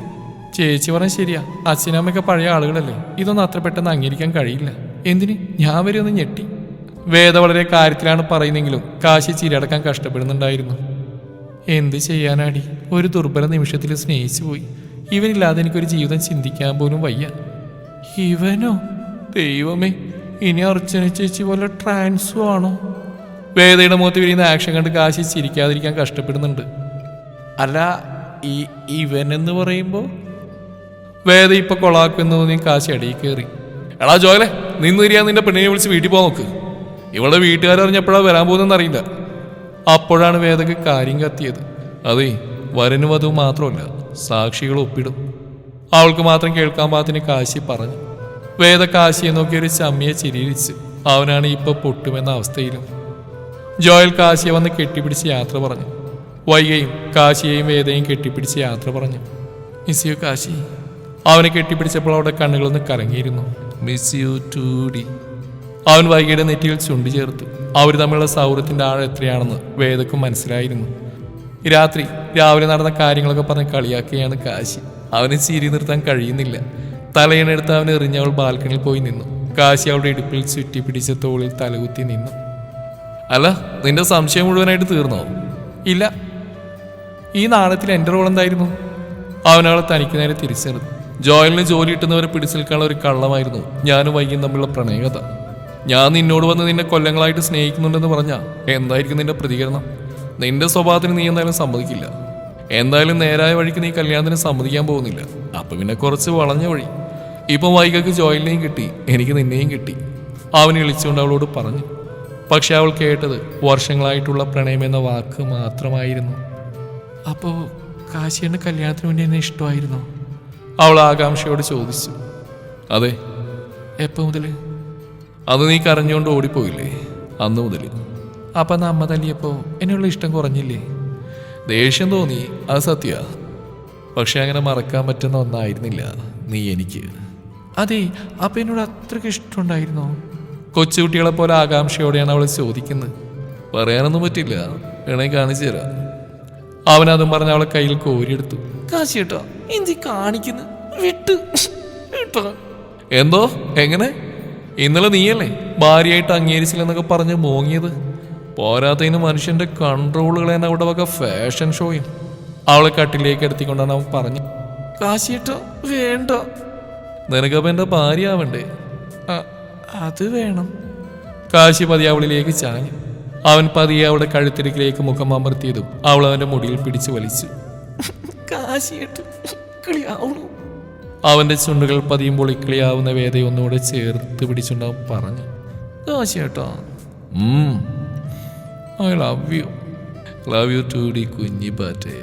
ചേച്ചി പറഞ്ഞ ശരിയാ, അച്ഛനമ്മയൊക്കെ പഴയ ആളുകളല്ലേ. ഇതൊന്നും അത്ര പെട്ടെന്ന് അംഗീകരിക്കാൻ കഴിയില്ല. എന്തിന്? ഞാൻ വരെ ഒന്ന് ഞെട്ടി. വേദ വളരെ കാര്യത്തിലാണ് പറയുന്നെങ്കിലും കാശി ചിരടക്കാൻ കഷ്ടപ്പെടുന്നുണ്ടായിരുന്നു. എന്ത് ചെയ്യാനാടി, ഒരു ദുർബല നിമിഷത്തിൽ സ്നേഹിച്ചു പോയി. ഇവനില്ലാതെ എനിക്കൊരു ജീവിതം ചിന്തിക്കാൻ പോലും വയ്യ. ഇവനോ? ദൈവമേ, ഇനി അർച്ചന ചേച്ചി പോലെ ട്രാൻസും ആണോ? വേദയുടെ മുഖത്ത് വിരിയുന്ന ആക്ഷൻ കണ്ട് കാശി ചിരിക്കാതിരിക്കാൻ കഷ്ടപ്പെടുന്നുണ്ട്. അല്ല, ഇവനെന്ന് പറയുമ്പോ വേദ ഇപ്പൊ കൊളാക്കുമെന്ന് തോന്നി കാശി അടിയിൽ കയറി. എടാ ജോയലെ, നിന്ന് തിരിയാൻ നിന്റെ പെണ്ണിനെ വിളിച്ച് വീട്ടിൽ പോകാൻ നോക്ക്. ഇവളുടെ വീട്ടുകാരറിഞ്ഞപ്പോഴാണ് വരാൻ പോകുന്നതെന്നറിയില്ല. അപ്പോഴാണ് വേദക്ക് കാര്യം കത്തിയത്. അതെ, വരനും വധുവും മാത്രമല്ല, സാക്ഷികൾ ഒപ്പിടും. അവൾക്ക് മാത്രം കേൾക്കാൻ പാകത്തിന് കാശി പറഞ്ഞു. വേദ കാശിയെ നോക്കി ഒരു ചമ്മിയെ ചിരിയിച്ചു. അവനാണ് ഇപ്പൊ പൊട്ടുമെന്ന അവസ്ഥയിലും. ജോയൽ കാശിയെ വന്ന് കെട്ടിപ്പിടിച്ച് യാത്ര പറഞ്ഞു. വൈകയും കാശിയെയും വേദയും കെട്ടിപ്പിടിച്ച് യാത്ര പറഞ്ഞു. Miss you Kashi. അവനെ കെട്ടിപ്പിടിച്ചപ്പോൾ അവളുടെ കണ്ണുകളൊന്ന് കറങ്ങിയിരുന്നു. മിസ് യു ടു ഡി. അവൻ വൈകിയുടെ നെറ്റിയിൽ ചുണ്ടു ചേർത്തു. അവർ തമ്മിലുള്ള സൗഹൃദത്തിന്റെ ആഴം എത്രയാണെന്ന് വേദക്കും മനസ്സിലായിരുന്നു. രാവിലെ നടന്ന കാര്യങ്ങളൊക്കെ പറഞ്ഞ് കളിയാക്കുകയാണ് കാശി. അവന് ചിരി നിർത്താൻ കഴിയുന്നില്ല. തലയണെടുത്ത് അവൻ എറിഞ്ഞവൾ ബാൽക്കണിയിൽ പോയി നിന്നു. കാശി അവളുടെ ഇടുപ്പിൽ ചുറ്റി പിടിച്ച തോളിൽ തലകുത്തി നിന്നു. അല്ല, നിന്റെ സംശയം മുഴുവനായിട്ട് തീർന്നോ? ഇല്ല. ഈ നാടകത്തിൽ എൻ്റെ റോൾ എന്തായിരുന്നു? അവനവളെ തനിക്ക് നേരെ തിരിച്ചെറിഞ്ഞു. ജോയലിന് ജോലി കിട്ടുന്നവരെ പിടിച്ചെടുക്കാനുള്ള ഒരു കള്ളമായിരുന്നു ഞാനും വൈകിയും തമ്മിലുള്ള പ്രണയകഥ. ഞാൻ നിന്നോട് വന്ന് നിന്നെ കൊല്ലങ്ങളായിട്ട് സ്നേഹിക്കുന്നുണ്ടെന്ന് പറഞ്ഞാ എന്തായിരിക്കും നിന്റെ പ്രതികരണം? നിന്റെ സ്വഭാവത്തിന് നീ എന്തായാലും സമ്മതിക്കില്ല. എന്തായാലും നേരായ വഴിക്ക് നീ കല്യാണത്തിന് സമ്മതിക്കാൻ പോകുന്നില്ല. അപ്പൊ പിന്നെ കുറച്ച് വളഞ്ഞ വഴി. ഇപ്പൊ വൈകക്ക് ജോയലിനെയും കിട്ടി, എനിക്ക് നിന്നെയും കിട്ടി. അവൻ ഇളിച്ചുകൊണ്ട് അവളോട് പറഞ്ഞു. പക്ഷെ അവൾ കേട്ടത് വർഷങ്ങളായിട്ടുള്ള പ്രണയം എന്ന വാക്ക് മാത്രമായിരുന്നു. അപ്പോ കാശിയുടെ കല്യാണത്തിന് വേണ്ടി എന്നെ ഇഷ്ടമായിരുന്നോ? അവൾ ആകാംക്ഷയോട് ചോദിച്ചു. അതെ. എപ്പോ മുതൽ? അത് നീ കരഞ്ഞുകൊണ്ട് ഓടിപ്പോയില്ലേ, അന്ന് മുതൽ. അപ്പൊ നമ്മ തല്ലിയപ്പോ എന്നുള്ള ഇഷ്ടം കുറഞ്ഞില്ലേ? ദേഷ്യം തോന്നി, അത് സത്യ. പക്ഷെ അങ്ങനെ മറക്കാൻ പറ്റുന്ന ഒന്നായിരുന്നില്ല നീ എനിക്ക്. അതെ, അപ്പൊ എന്നോട് അത്രയ്ക്ക് ഇഷ്ടമുണ്ടായിരുന്നോ? കൊച്ചുകുട്ടികളെ പോലെ ആകാംക്ഷയോടെയാണ് അവൾ ചോദിക്കുന്നത്. പറയാനൊന്നും പറ്റില്ല, വേണമെങ്കിൽ കാണിച്ചു തരാം. അവനതും പറഞ്ഞ് അവളെ കയ്യിൽ കോരിയെടുത്തു. കാശിയേട്ടാ എന്തി കാണിക്കുന്നു, വിട്ട് വിട്ടോ. എന്തോ എങ്ങനെ? ഇന്നലെ നീയല്ലേ ഭാര്യയായിട്ട് അംഗീകരിച്ചില്ലെന്നൊക്കെ പറഞ്ഞ് മോങ്ങിയത്? പോരാത്തതിന് മനുഷ്യന്റെ കൺട്രോളുകൾ തന്നെ അവിടെ വക ഫാഷൻ ഷോയും. അവളെ കട്ടിലേക്ക് എടുത്തിക്കൊണ്ടാണ് അവൻ പറഞ്ഞു. കാശിയേട്ടാ വേണ്ട. നിനക്കപ്പം എൻ്റെ ഭാര്യ ആവണ്ടേ? അത് വേണം. കാശി പതിയെ അവളിലേക്ക് ചാഞ്ഞു. അവൻ പതിയെ അവളുടെ കഴുത്തിരിക്കിലേക്ക് മുഖം അമർത്തിയതും അവൾ അവന്റെ മുടിയിൽ പിടിച്ചു വലിച്ചു. കാശിയേട്ട് കളിയാവണു. അവന്റെ ചുണ്ടുകൾ പതിയുമ്പോൾ ഇക്കിളിയാവുന്ന വേദ ഒന്നുകൂടെ ചേർത്ത് പിടിച്ചുണ്ടാവും പറഞ്ഞു. കാശിയേട്ടാ I love you. Love you too ഡി കുഞ്ഞി പാറ്റേ.